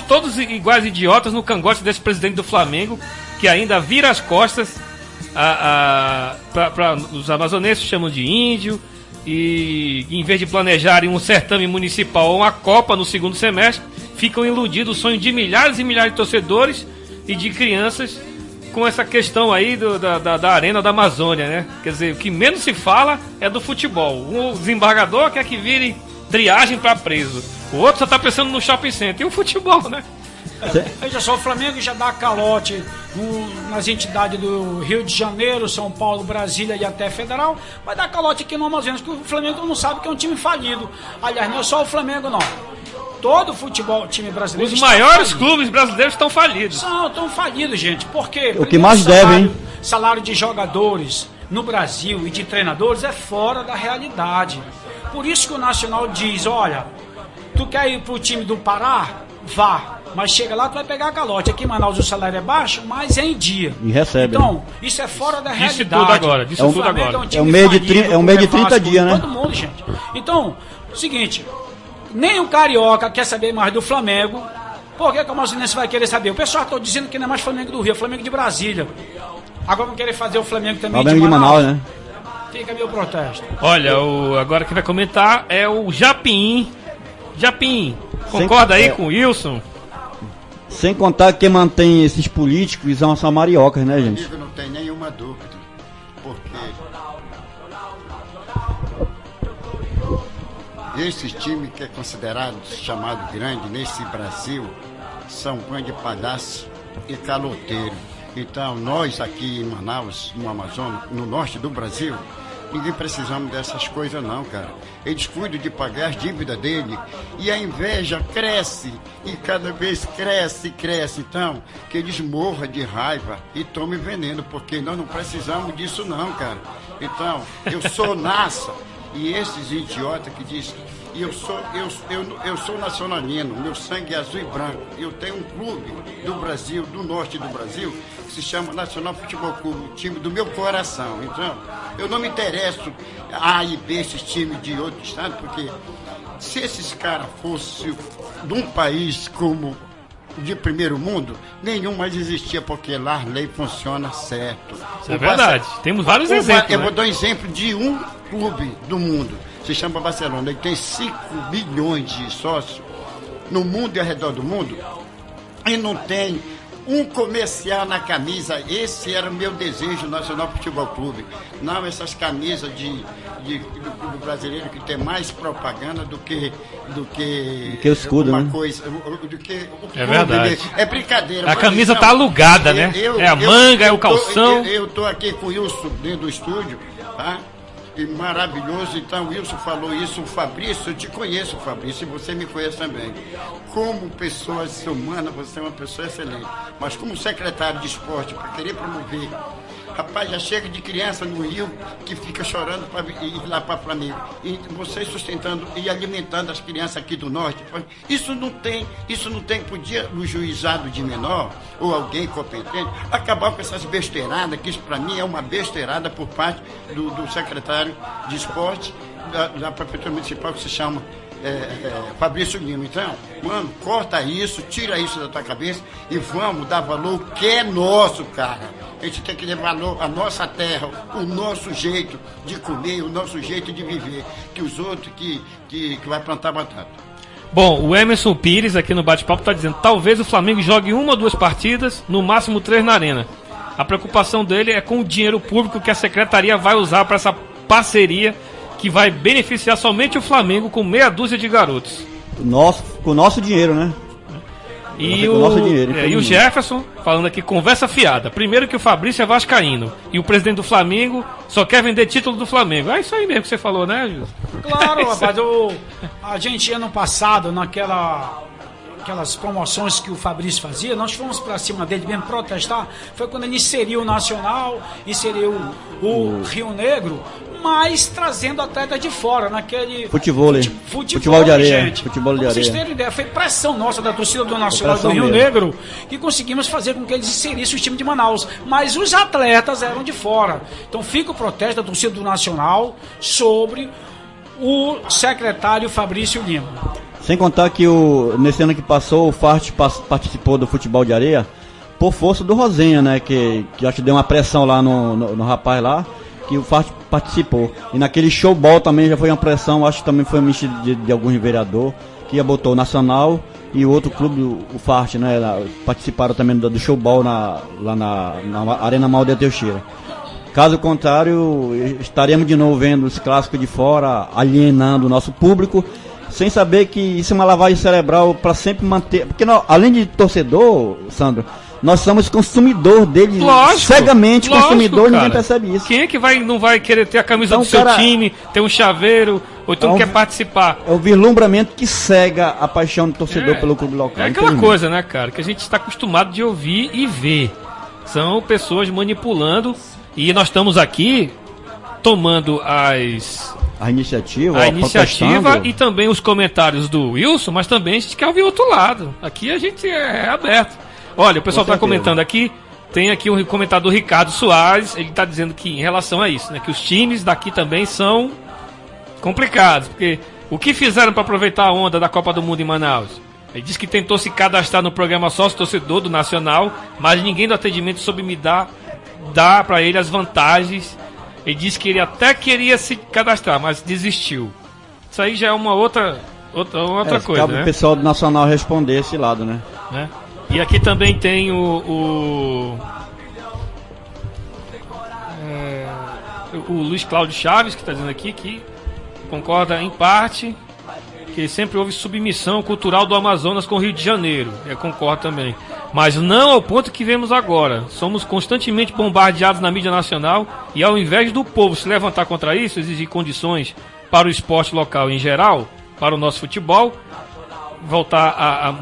todos iguais idiotas no cangote desse presidente do Flamengo, que ainda vira as costas para os amazonenses, chamam de índio, e em vez de planejarem um certame municipal ou uma Copa no segundo semestre, ficam iludidos o sonho de milhares e milhares de torcedores e de crianças com essa questão aí da Arena da Amazônia, né? Quer dizer, o que menos se fala é do futebol. O desembargador quer que vire triagem para preso, o outro só está pensando no shopping center, e o futebol, né? Veja só, o Flamengo já dá calote nas entidades do Rio de Janeiro, São Paulo, Brasília e até Federal. Vai dar calote aqui no Amazonas, porque o Flamengo não sabe que é um time falido. Aliás, não é só o Flamengo, não. Todo futebol, time brasileiro... Os maiores clubes brasileiros estão falidos. Estão falidos, gente. Porque o que mais deve, hein? Salário de jogadores no Brasil e de treinadores é fora da realidade. Por isso que o Nacional diz, olha, tu quer ir pro time do Pará? Vá. Mas chega lá, tu vai pegar calote. Aqui em Manaus o salário é baixo, mas é em dia. E recebe. Então, isso é fora da realidade. Disse tudo agora. É um mês de 30 dias, né? Todo mundo, gente. Então, seguinte, nem o Carioca quer saber mais do Flamengo. Por que o Amazonense vai querer saber? O pessoal está dizendo que não é mais Flamengo do Rio, é Flamengo de Brasília. Agora vão querer fazer o Flamengo também de Manaus, né? Fica meu protesto. Olha, agora quem vai comentar é o Japim. Japim, concorda aí com o Wilson? Sem contar que quem mantém esses políticos são mariocas, né, gente? Não tem nenhuma dúvida. Porque esse time que é considerado chamado grande nesse Brasil são bando de palhaço e caloteiro. Então nós aqui em Manaus, no Amazonas, no norte do Brasil, Ninguém precisamos dessas coisas não, cara. Eles cuidam de pagar as dívidas dele e a inveja cresce e cada vez cresce. Então, que eles morram de raiva e tomem veneno, porque nós não precisamos disso não, cara. Então, eu sou NASA e esses idiotas que dizem eu sou nacionalino, meu sangue é azul e branco. Eu tenho um clube do Brasil, do norte do Brasil, que se chama Nacional Futebol Clube, o time do meu coração. Então, eu não me interesso A e B, esses times de outro estado, porque se esses caras fossem de um país como de primeiro mundo, nenhum mais existia, porque lá a lei funciona certo. Isso é verdade. Temos vários exemplos. Eu vou dar um exemplo de um clube do mundo. Se chama Barcelona, ele tem 5 milhões de sócios no mundo e ao redor do mundo e não tem um comercial na camisa. Esse era o meu desejo, Nacional Futebol Clube. Não essas camisas do clube brasileiro que tem mais propaganda do que o escudo, uma né? coisa, do que o clube. É verdade. É brincadeira. A camisa tá alugada, né? É a manga, é o calção. Eu tô aqui com o Wilson dentro do estúdio, tá? E maravilhoso, então o Wilson falou isso, o Fabrício, eu te conheço, Fabrício, e você me conhece também. Como pessoa humana, você é uma pessoa excelente, mas como secretário de esporte, para querer promover, rapaz, já chega de criança no Rio que fica chorando para ir lá para Flamengo, e vocês sustentando e alimentando as crianças aqui do norte, isso não tem, podia o juizado de menor, ou alguém competente, acabar com essas besteiradas, que isso para mim é uma besteirada por parte do secretário de esporte da Prefeitura Municipal, que se chama Fabrício Lima. Então, mano, corta isso, tira isso da tua cabeça e vamos dar valor ao que é nosso, cara. A gente tem que dar valor à nossa terra, o nosso jeito de comer, o nosso jeito de viver, que os outros que vai plantar batata. Bom, o Emerson Pires aqui no bate-papo está dizendo: talvez o Flamengo jogue 1 ou 2 partidas, no máximo 3 na arena. A preocupação dele é com o dinheiro público que a secretaria vai usar para essa parceria que vai beneficiar somente o Flamengo com meia dúzia de garotos. Com o nosso dinheiro, né? E o Jefferson falando aqui, conversa fiada. Primeiro que o Fabrício é vascaíno e o presidente do Flamengo só quer vender título do Flamengo. É isso aí mesmo que você falou, né, Gil? Claro, rapaz. A gente ano passado, aquelas promoções que o Fabrício fazia, nós fomos pra cima dele mesmo protestar. Foi quando ele inseriu o Nacional, inseriu o Rio Negro, mas trazendo atleta de fora, naquele futebol de areia, gente. Futebol de areia. Vocês terem ideia, foi pressão nossa da torcida do Nacional do Rio Negro que conseguimos fazer com que eles inserissem o time de Manaus, mas os atletas eram de fora. Então fica o protesto da torcida do Nacional sobre o secretário Fabrício Lima. Sem contar que nesse ano que passou, o Fart participou do futebol de areia por força do Rosenha, né? Que acho que deu uma pressão lá no rapaz lá, que o Fart participou. E naquele showball também já foi uma pressão, acho que também foi mexido de algum vereador, que botou o Nacional e o outro clube, o Fart, né? Participaram também do showball lá na Arena Maldeia Teixeira. Caso contrário, estaremos de novo vendo esse clássico de fora, alienando o nosso público, sem saber que isso é uma lavagem cerebral para sempre manter. Porque além de torcedor, Sandro, nós somos consumidor dele, cegamente consumidor, cara. Ninguém percebe isso. Quem é que não vai querer ter a camisa do seu time, ter um chaveiro, ou então quer participar? É o vislumbramento que cega a paixão do torcedor pelo clube local. É aquela coisa, né, cara, que a gente está acostumado de ouvir e ver. São pessoas manipulando, e nós estamos aqui tomando a iniciativa e também os comentários do Wilson, mas também a gente quer ouvir o outro lado. Aqui a gente é aberto. Olha, o pessoal está comentando aqui, tem aqui um comentador Ricardo Soares, ele está dizendo que em relação a isso, né, que os times daqui também são complicados, porque o que fizeram para aproveitar a onda da Copa do Mundo em Manaus? Ele disse que tentou se cadastrar no programa sócio-torcedor do Nacional, mas ninguém do atendimento soube me dar para ele as vantagens. Ele disse que ele até queria se cadastrar, mas desistiu. Isso aí já é uma outra coisa, cabe, né? O pessoal do Nacional responder esse lado, né? E aqui também tem o Luiz Cláudio Chaves, que está dizendo aqui que concorda em parte, que sempre houve submissão cultural do Amazonas com o Rio de Janeiro. Eu concordo também. mas não ao ponto que vemos agora. Somos constantemente bombardeados na mídia nacional e ao invés do povo se levantar contra isso, exigir condições para o esporte local em geral, para o nosso futebol, voltar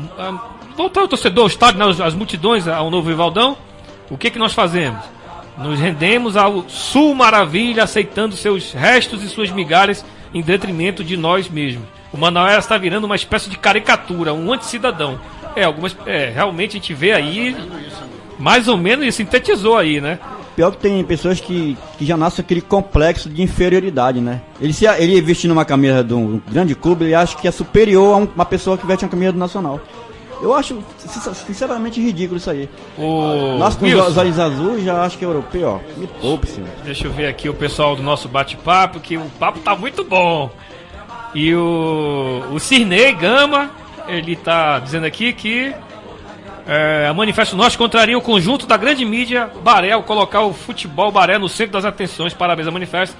o torcedor ao estádio, as multidões ao novo Vivaldão, o que nós fazemos? Nos rendemos ao Sul Maravilha, aceitando seus restos e suas migalhas em detrimento de nós mesmos. O Manaus está virando uma espécie de caricatura, um anticidadão. Realmente a gente vê aí, mais ou menos, e sintetizou aí, né? Pior que tem pessoas que já nascem aquele complexo de inferioridade, né? Ele vestindo uma camisa de um grande clube, ele acha que é superior a uma pessoa que veste uma camisa do Nacional. Eu acho, sinceramente, ridículo isso aí. Nós com os olhos azuis já acho que é europeu, ó. Me poupe, senhor. Deixa eu ver aqui o pessoal do nosso bate-papo, que o papo tá muito bom. E o Cirnei Gama, ele tá dizendo aqui que a Manifesto Norte contraria o conjunto da grande mídia Baré ao colocar o futebol Baré no centro das atenções. Parabéns a Manifesto.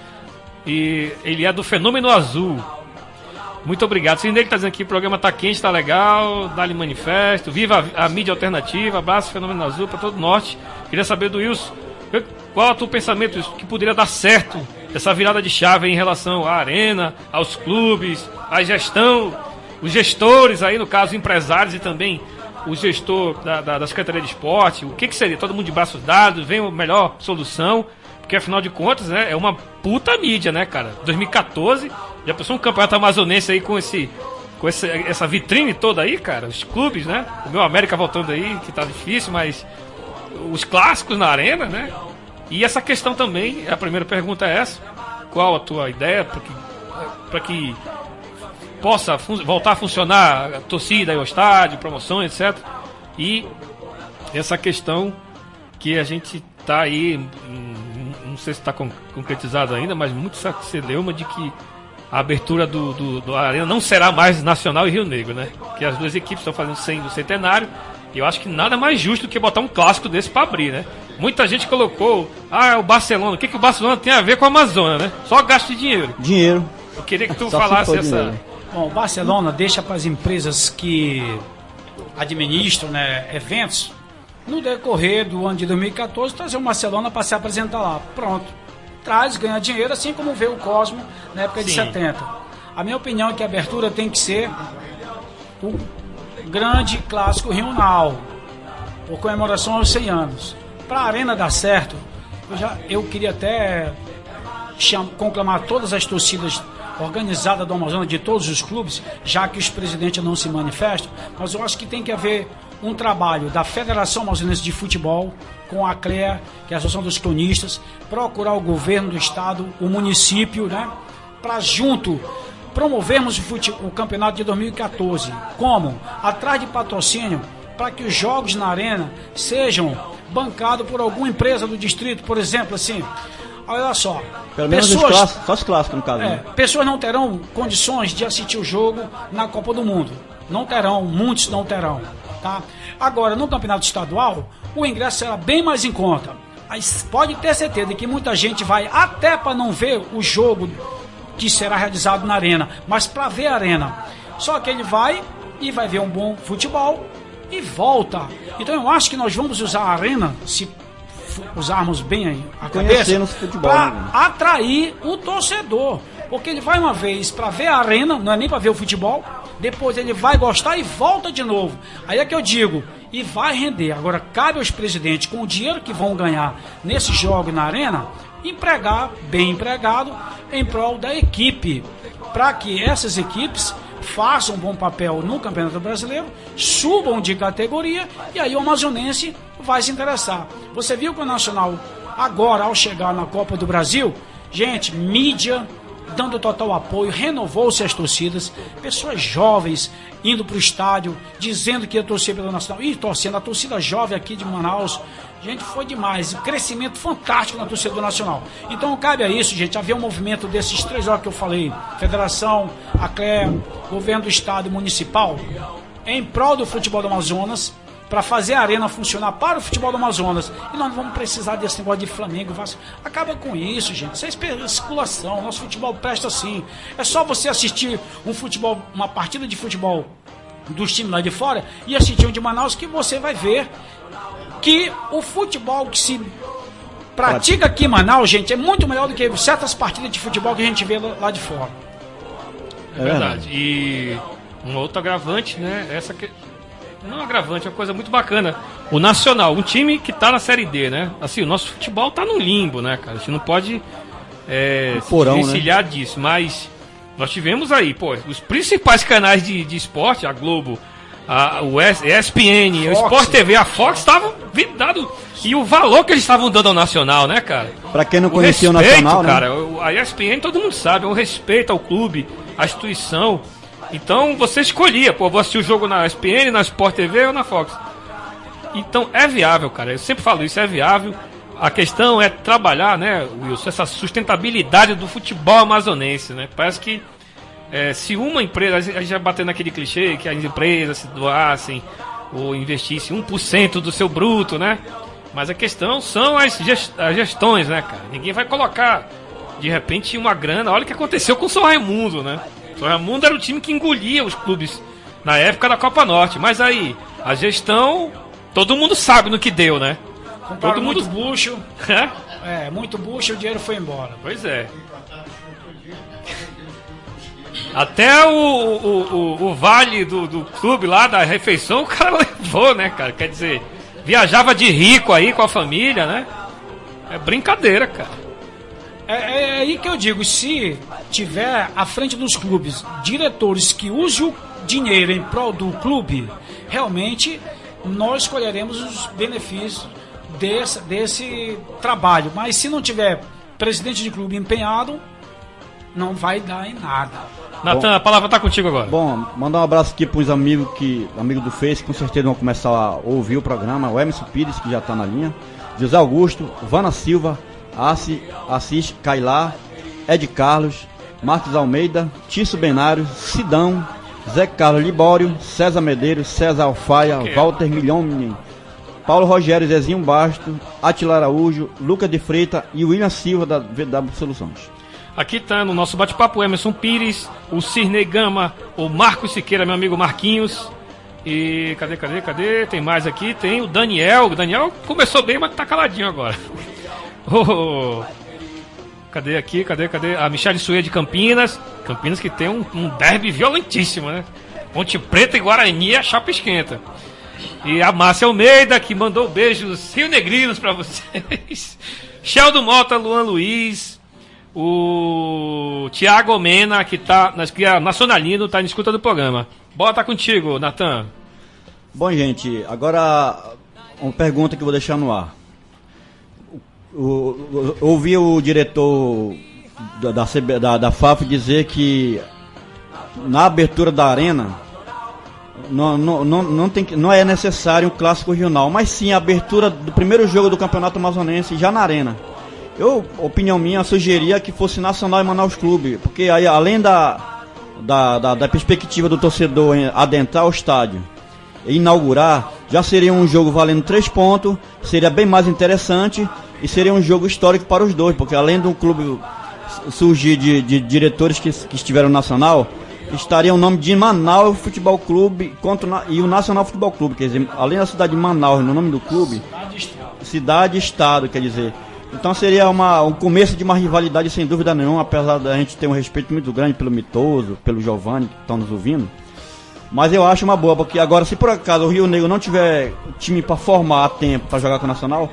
E ele é do Fenômeno Azul. Muito obrigado. Cirnei que tá dizendo aqui, o programa tá quente, tá legal. Dá-lhe Manifesto. Viva a mídia alternativa. Abraço, Fenômeno Azul para todo o norte. Queria saber do Wilson, qual é o teu pensamento que poderia dar certo essa virada de chave em relação à arena, aos clubes, à gestão, os gestores aí, no caso, empresários e também o gestor da Secretaria de Esporte. O que seria? Todo mundo de braços dados, vem a melhor solução, porque afinal de contas, né, é uma puta mídia, né, cara? 2014, já pensou um campeonato amazonense aí com essa vitrine toda aí, cara? Os clubes, né? O meu América voltando aí, que tá difícil, mas os clássicos na arena, né? E essa questão também, a primeira pergunta é essa: qual a tua ideia para que possa voltar a funcionar a torcida e o estádio, promoção, etc. E essa questão que a gente está aí, não sei se está concretizado ainda, mas muito celeuma de que a abertura do Arena não será mais Nacional e Rio Negro, né? Que as duas equipes estão fazendo 100 do centenário. E eu acho que nada mais justo do que botar um clássico desse para abrir, né? Muita gente colocou, o Barcelona. O que o Barcelona tem a ver com a Amazônia, né? Só gasto de dinheiro. Dinheiro. Eu queria que tu falasse essa... Dinheiro. Bom, o Barcelona deixa para as empresas que administram, né, eventos, no decorrer do ano de 2014, trazer o Barcelona para se apresentar lá. Pronto. Traz, ganha dinheiro, assim como veio o Cosmo na época de 70. A minha opinião é que a abertura tem que ser o grande clássico regional, por comemoração aos 100 anos. Para a Arena dar certo, eu queria até conclamar todas as torcidas organizadas do Amazonas, de todos os clubes, já que os presidentes não se manifestam, mas eu acho que tem que haver um trabalho da Federação Amazonense de Futebol com a CLEA, que é a Associação dos Cronistas, procurar o governo do estado, o município, né, para junto promovermos o campeonato de 2014. Como? Atrás de patrocínio, para que os jogos na arena sejam bancados por alguma empresa do distrito, por exemplo, assim. Olha só. Pelo menos só os clássicos, no caso. Né? Pessoas não terão condições de assistir o jogo na Copa do Mundo. Não terão, muitos não terão. Tá? Agora, no campeonato estadual, o ingresso será bem mais em conta. Mas pode ter certeza que muita gente vai até para não ver o jogo que será realizado na arena, mas para ver a arena. Só que ele vai e vai ver um bom futebol e volta. Então eu acho que nós vamos usar a arena, se usarmos bem a cabeça, para atrair o torcedor. Porque ele vai uma vez para ver a arena, não é nem para ver o futebol, depois ele vai gostar e volta de novo. Aí é que eu digo, e vai render. Agora cabe aos presidentes, com o dinheiro que vão ganhar nesse jogo na arena, empregar, bem empregado, em prol da equipe, para que essas equipes façam um bom papel no Campeonato Brasileiro, subam de categoria, e aí o amazonense vai se interessar. Você viu que o Nacional, agora ao chegar na Copa do Brasil, gente, mídia dando total apoio, renovou-se as torcidas, pessoas jovens indo para o estádio, dizendo que ia torcer pelo Nacional, e torcendo, a torcida jovem aqui de Manaus, gente, foi demais, crescimento fantástico na torcida do Nacional. Então cabe a isso, gente, haver um movimento desses três órgãos que eu falei, Federação, a CLEA, Governo do Estado e Municipal, em prol do futebol do Amazonas, para fazer a arena funcionar para o futebol do Amazonas. E nós não vamos precisar desse negócio de Flamengo, Vasco. Acaba com isso, gente. Isso é especulação. Nosso futebol presta assim. É só você assistir um futebol, uma partida de futebol dos times lá de fora e esse time de Manaus, que você vai ver que o futebol que se pratica aqui em Manaus, gente, é muito melhor do que certas partidas de futebol que a gente vê lá de fora. É verdade. E um outro agravante, né? Não agravante, é uma coisa muito bacana. O Nacional, um time que tá na Série D, né? Assim, o nosso futebol tá no limbo, né, cara? A gente não pode se desvencilhar disso, mas nós tivemos aí, pô, os principais canais de esporte, a Globo, o ESPN, o Sport TV, a Fox, estavam vidrados. E o valor que eles estavam dando ao Nacional, né, cara? Pra quem não conhecia o Nacional, né? Cara, a ESPN todo mundo sabe, é um respeito ao clube, à instituição. Então você escolhia, pô, vou assistir o jogo na ESPN, na Sport TV ou na Fox. Então é viável, cara. Eu sempre falo isso, é viável. A questão é trabalhar, né, Wilson, essa sustentabilidade do futebol amazonense, né? Parece que se uma empresa, a gente já bateu naquele clichê que as empresas se doassem ou investissem 1% do seu bruto, né? Mas a questão são as gestões, né, cara? Ninguém vai colocar, de repente, uma grana. Olha o que aconteceu com o São Raimundo, né? O São Raimundo era o time que engolia os clubes na época da Copa Norte. Mas aí, a gestão, todo mundo sabe no que deu, né? Compraram todo mundo muito bucho. Muito bucho e o dinheiro foi embora. Pois é. Até o vale do clube lá, da refeição, o cara levou, né, cara? Quer dizer, viajava de rico aí com a família, né? É brincadeira, cara. É aí que eu digo, se tiver à frente dos clubes diretores que usem o dinheiro em prol do clube, realmente nós escolheremos os benefícios desse trabalho. Mas se não tiver presidente de clube empenhado, não vai dar em nada. Natan, a palavra tá contigo agora. Bom, mandar um abraço aqui para os amigos do Face, que com certeza vão começar a ouvir o programa. O Emerson Pires, que já está na linha. José Augusto, Vana Silva, Assis Cailá, Ed Carlos, Marcos Almeida, Tício Benário, Sidão, Zé Carlos Libório, César Medeiros, César Alfaia, Walter Milhão, Paulo Rogério, Zezinho Basto, Atila Araújo, Lucas de Freitas e William Silva da VW Soluções. Aqui tá no nosso bate-papo o Emerson Pires, o Cirnei Gama, o Marcos Siqueira, meu amigo Marquinhos. E cadê? Tem mais aqui, tem o Daniel. O Daniel começou bem, mas tá caladinho agora. Cadê? A Michele Suê de Campinas. Campinas que tem um derby violentíssimo, né? Ponte Preta e Guarani, a chapa esquenta. E a Márcia Almeida, que mandou beijos rio-negrinos pra vocês. Sheldon Mota, Luan Luiz. O Thiago Mena, que é nacionalino, tá na escuta do programa. Bota contigo, Natan. Bom, gente, agora uma pergunta que eu vou deixar no ar. Ouvi o diretor da FAF dizer que na abertura da arena não é necessário um clássico regional, mas sim a abertura do primeiro jogo do Campeonato Amazonense já na arena. Opinião minha, sugeria que fosse Nacional e Manaus Clube, porque aí, além da perspectiva do torcedor adentrar o estádio e inaugurar, já seria um jogo valendo 3 pontos, seria bem mais interessante e seria um jogo histórico para os dois, porque além do clube surgir de diretores que estiveram no Nacional, estaria o nome de Manaus Futebol Clube e o Nacional Futebol Clube, quer dizer, além da cidade de Manaus no nome do clube, cidade e estado, quer dizer. Então seria um começo de uma rivalidade sem dúvida nenhuma, apesar da gente ter um respeito muito grande pelo Mitoso, pelo Giovanni, que estão nos ouvindo. Mas eu acho uma boa, porque agora, se por acaso o Rio Negro não tiver time para formar a tempo para jogar com o Nacional,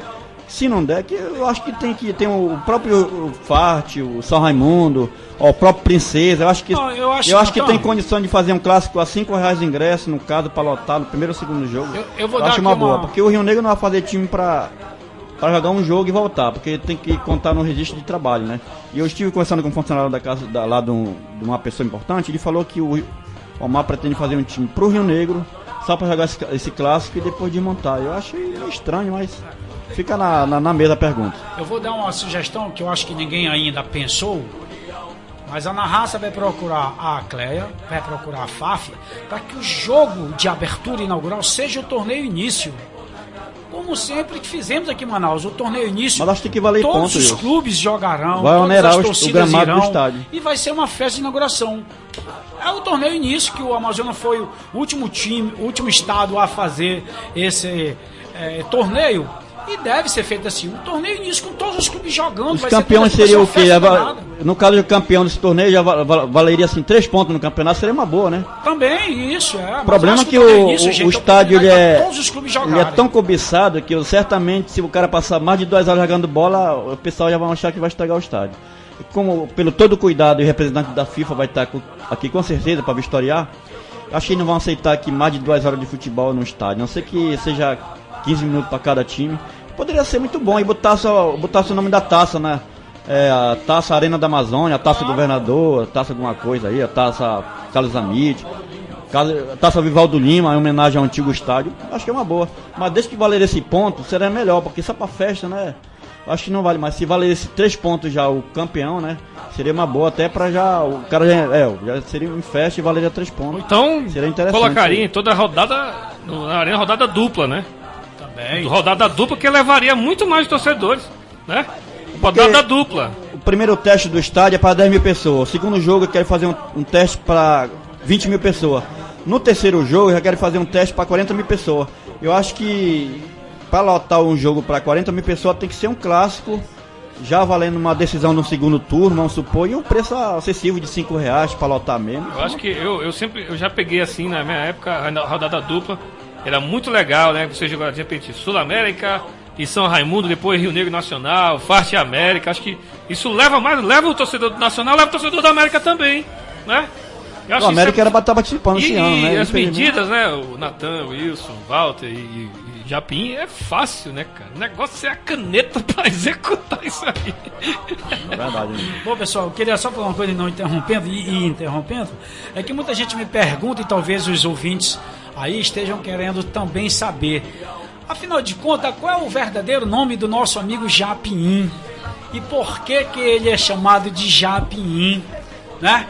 se não der, que eu acho que tem o próprio Farte, o São Raimundo, o próprio Princesa. Eu acho que tem condição de fazer um clássico a R$5 de ingresso, no caso, para lotar no primeiro ou segundo jogo. Eu acho uma boa, porque o Rio Negro não vai fazer time para jogar um jogo e voltar, porque tem que contar no registro de trabalho, né? E eu estive conversando com um funcionário da casa lá de uma pessoa importante, ele falou que o Omar pretende fazer um time pro Rio Negro, só para jogar esse clássico e depois desmontar. Eu achei estranho, mas fica na mesa a pergunta. Eu vou dar uma sugestão que eu acho que ninguém ainda pensou, mas a Ana Raça vai procurar a Cleia, vai procurar a FAF, para que o jogo de abertura inaugural seja o torneio início. Como sempre que fizemos aqui em Manaus, o torneio início, mas acho que tem que valer todos ponto, os clubes jogarão, vai todas onerar as o torcidas gramado irão, do estádio. E vai ser uma festa de inauguração. É o torneio início, que o Amazonas foi o último time, o último estado a fazer esse torneio. E deve ser feito assim, um torneio início com todos os clubes jogando. Os campeões seriam o quê? No caso do campeão desse torneio, já valeria assim 3 pontos no campeonato, seria uma boa, né? Também, isso, O problema é que o estádio ele é tão cobiçado que certamente, se o cara passar mais de 2 horas jogando bola, o pessoal já vai achar que vai estragar o estádio. E como, pelo todo cuidado, e o representante da FIFA vai estar aqui com certeza para vistoriar, acho que não vão aceitar aqui mais de 2 horas de futebol no estádio, a não ser que seja 15 minutos para cada time. Poderia ser muito bom e botasse o nome da taça, né? A taça Arena da Amazônia, a taça Governador, a taça alguma coisa aí, a taça Carlos Amit, a taça Vivaldo Lima, em homenagem ao antigo estádio. Acho que é uma boa. Mas desde que valer esse ponto, seria melhor, porque só pra festa, né? Acho que não vale mais. Se valer esses 3 pontos já o campeão, né? Seria uma boa até pra já. O cara já seria em festa e valeria 3 pontos. Então, seria interessante, colocaria em toda a rodada, na Arena, rodada dupla, né? Rodada dupla que levaria muito mais torcedores, né? Rodada dupla. O primeiro teste do estádio é para 10 mil pessoas. O segundo jogo eu quero fazer um teste para 20 mil pessoas. No terceiro jogo eu já quero fazer um teste para 40 mil pessoas. Eu acho que para lotar um jogo para 40 mil pessoas tem que ser um clássico, já valendo uma decisão no segundo turno, vamos supor, e um preço acessível de R$5 para lotar mesmo. Eu acho que eu já peguei assim na minha época, a rodada dupla. Era muito legal, né? Você jogar de repente Sul-América e São Raimundo, depois Rio Negro Nacional, Farte América. Acho que isso leva o torcedor do Nacional, leva o torcedor da América também, né? O América era para estar participando esse ano, né? E as medidas, né? O Natan, o Wilson, o Walter e Japim é fácil, né, cara? O negócio é a caneta para executar isso aí. É verdade, né? Bom, pessoal, eu queria só falar uma coisa, não interrompendo e interrompendo, é que muita gente me pergunta, e talvez os ouvintes aí estejam querendo também saber, afinal de contas, qual é o verdadeiro nome do nosso amigo Japim? E por que ele é chamado de Japim, né?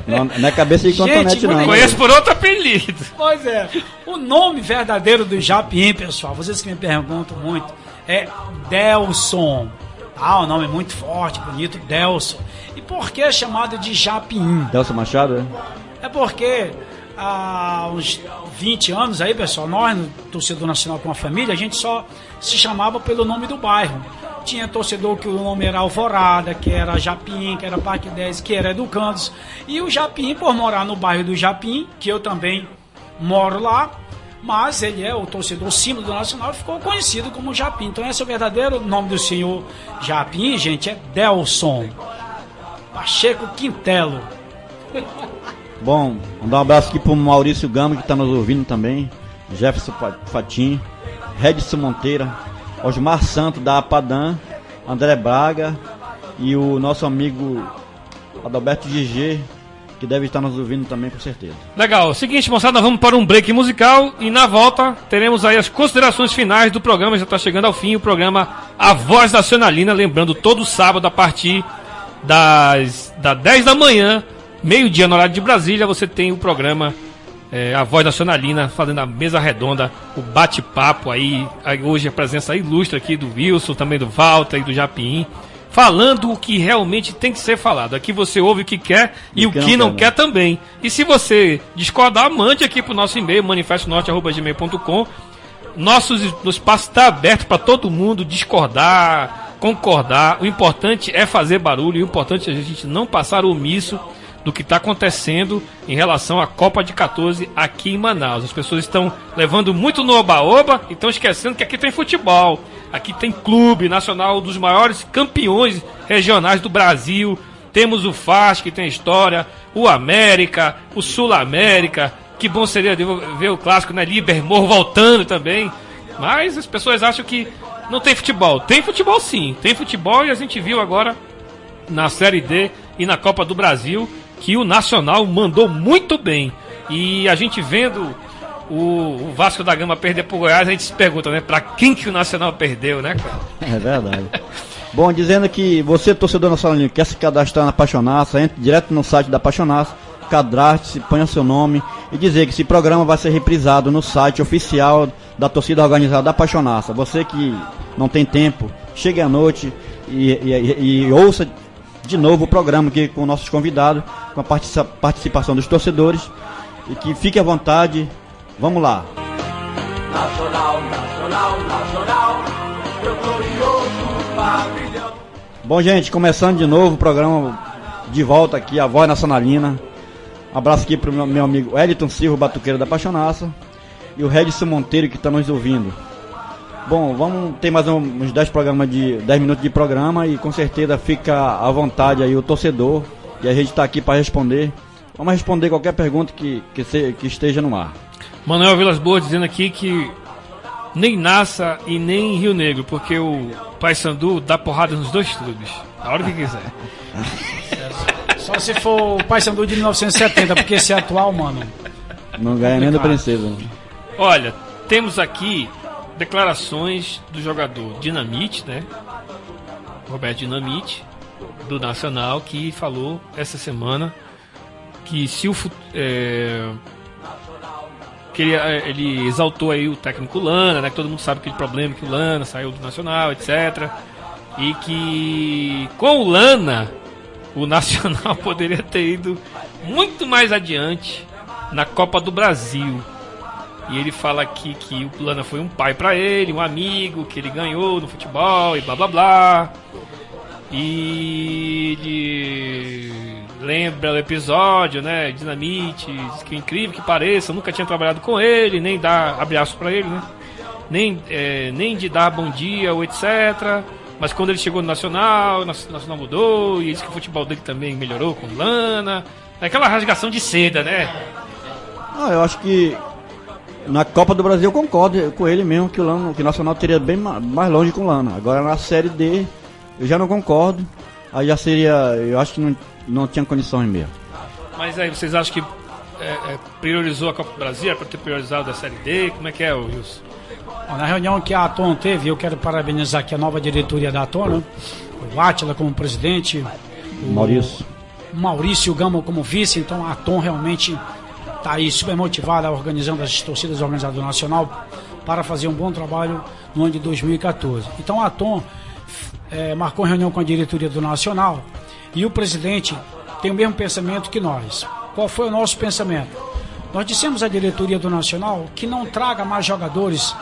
Não é cabeça de cotonete, não. Conheço por outro apelido. Pois é. O nome verdadeiro do Japim, pessoal, vocês que me perguntam muito, é Delson. O nome é muito forte, bonito, Delson. E por que é chamado de Japim? Delson Machado, né? É porque há uns 20 anos aí, pessoal, nós, no Torcedor Nacional com a Família, a gente só se chamava pelo nome do bairro. Tinha torcedor que o nome era Alvorada, que era Japim, que era Parque 10, que era Educandos. E o Japim, por morar no bairro do Japim, que eu também moro lá, mas ele é o torcedor símbolo do Nacional, ficou conhecido como Japim. Então esse é o verdadeiro nome do senhor Japim, gente, é Delson Pacheco Quintelo. Bom, mandar um abraço aqui pro Maurício Gama, que está nos ouvindo também, Jefferson Fatim, Redson Monteira, Osmar Santos da Apadã, André Braga e o nosso amigo Adalberto GG, que deve estar nos ouvindo também, com certeza. Legal, seguinte, moçada, nós vamos para um break musical e na volta teremos aí as considerações finais do programa. Já está chegando ao fim o programa A Voz Nacionalina, lembrando, todo sábado a partir das 10 da manhã, meio-dia no horário de Brasília, você tem o programa A Voz Nacionalina, fazendo a mesa redonda, o bate-papo aí hoje a presença ilustre aqui do Wilson, também do Walter e do Japim, falando o que realmente tem que ser falado. Aqui você ouve o que quer e o que não quer também. E se você discordar, mande aqui pro nosso e-mail, manifestonorte@gmail.com. Nosso espaço está aberto para todo mundo discordar, concordar. O importante é fazer barulho, e o importante é a gente não passar omisso do que está acontecendo em relação à Copa de 14 aqui em Manaus. As pessoas estão levando muito no oba-oba e estão esquecendo que aqui tem futebol, aqui tem clube nacional dos maiores campeões regionais do Brasil. Temos o FAS, que tem história, o América, o Sul-América. Que bom seria ver o clássico, né? Libermor voltando também. Mas as pessoas acham que não tem futebol. Tem futebol sim, tem futebol, e a gente viu agora na Série D e na Copa do Brasil que o Nacional mandou muito bem. E a gente vendo o Vasco da Gama perder pro Goiás, a gente se pergunta, né? Pra quem que o Nacional perdeu, né, cara? É verdade. Bom, dizendo que você, torcedor nacionalino, quer se cadastrar na Paixonaça, entre direto no site da Paixonaça, cadastre-se, ponha seu nome e dizer que esse programa vai ser reprisado no site oficial da torcida organizada da Paixonaça. Você que não tem tempo, chegue à noite e ouça de novo o programa aqui com nossos convidados, com a participação dos torcedores. E que fique à vontade. Vamos lá. Nacional, nacional, nacional, meu glorioso pavilhão. Bom, gente, começando de novo o programa de volta aqui, a Voz Nacionalina. Um abraço aqui pro meu amigo Eliton Silva, batuqueiro da Paixonaça, e o Redson Monteiro, que está nos ouvindo. Bom, vamos ter mais uns 10 minutos de programa, e com certeza fica à vontade aí o torcedor, e a gente está aqui para responder. Vamos responder qualquer pergunta que esteja no ar. Manuel Vilas Boas dizendo aqui que nem Nassa e nem Rio Negro, porque o Paysandu dá porrada nos dois clubes, a hora que quiser. Só se for o Paysandu de 1970, porque esse atual, mano, não ganha nem do Princesa. Olha, temos aqui declarações do jogador Dinamite, né? Roberto Dinamite, do Nacional, que falou essa semana que se o ele exaltou aí o técnico Lana, né? Que todo mundo sabe aquele problema que o Lana saiu do Nacional, etc. E que com o Lana o Nacional poderia ter ido muito mais adiante na Copa do Brasil. E ele fala aqui que o Lana foi um pai para ele, um amigo que ele ganhou no futebol e blá blá blá. E ele lembra o episódio, né? Dinamite, diz que é incrível que pareça, eu nunca tinha trabalhado com ele, nem dar abraço para ele, né? Nem de dar bom dia ou etc. Mas quando ele chegou no Nacional, o Nacional mudou, e diz que o futebol dele também melhorou com o Lana. É aquela rasgação de seda, né? Eu acho que na Copa do Brasil eu concordo com ele mesmo, que o Nacional teria bem mais longe com o Lana. Agora na Série D eu já não concordo. Aí já seria, eu acho que não tinha condições mesmo. Mas aí vocês acham que priorizou a Copa do Brasil? Era para ter priorizado a Série D? Como é que é, Wilson? Na reunião que a Atom teve, eu quero parabenizar aqui a nova diretoria da Atom, né? O Átila como presidente, o Maurício Gama como vice. Então a Atom realmente está aí super motivada, organizando as torcidas organizadas do Nacional para fazer um bom trabalho no ano de 2014. Então a Atom marcou reunião com a diretoria do Nacional, e o presidente tem o mesmo pensamento que nós. Qual foi o nosso pensamento? Nós dissemos à diretoria do Nacional que não traga mais jogadores,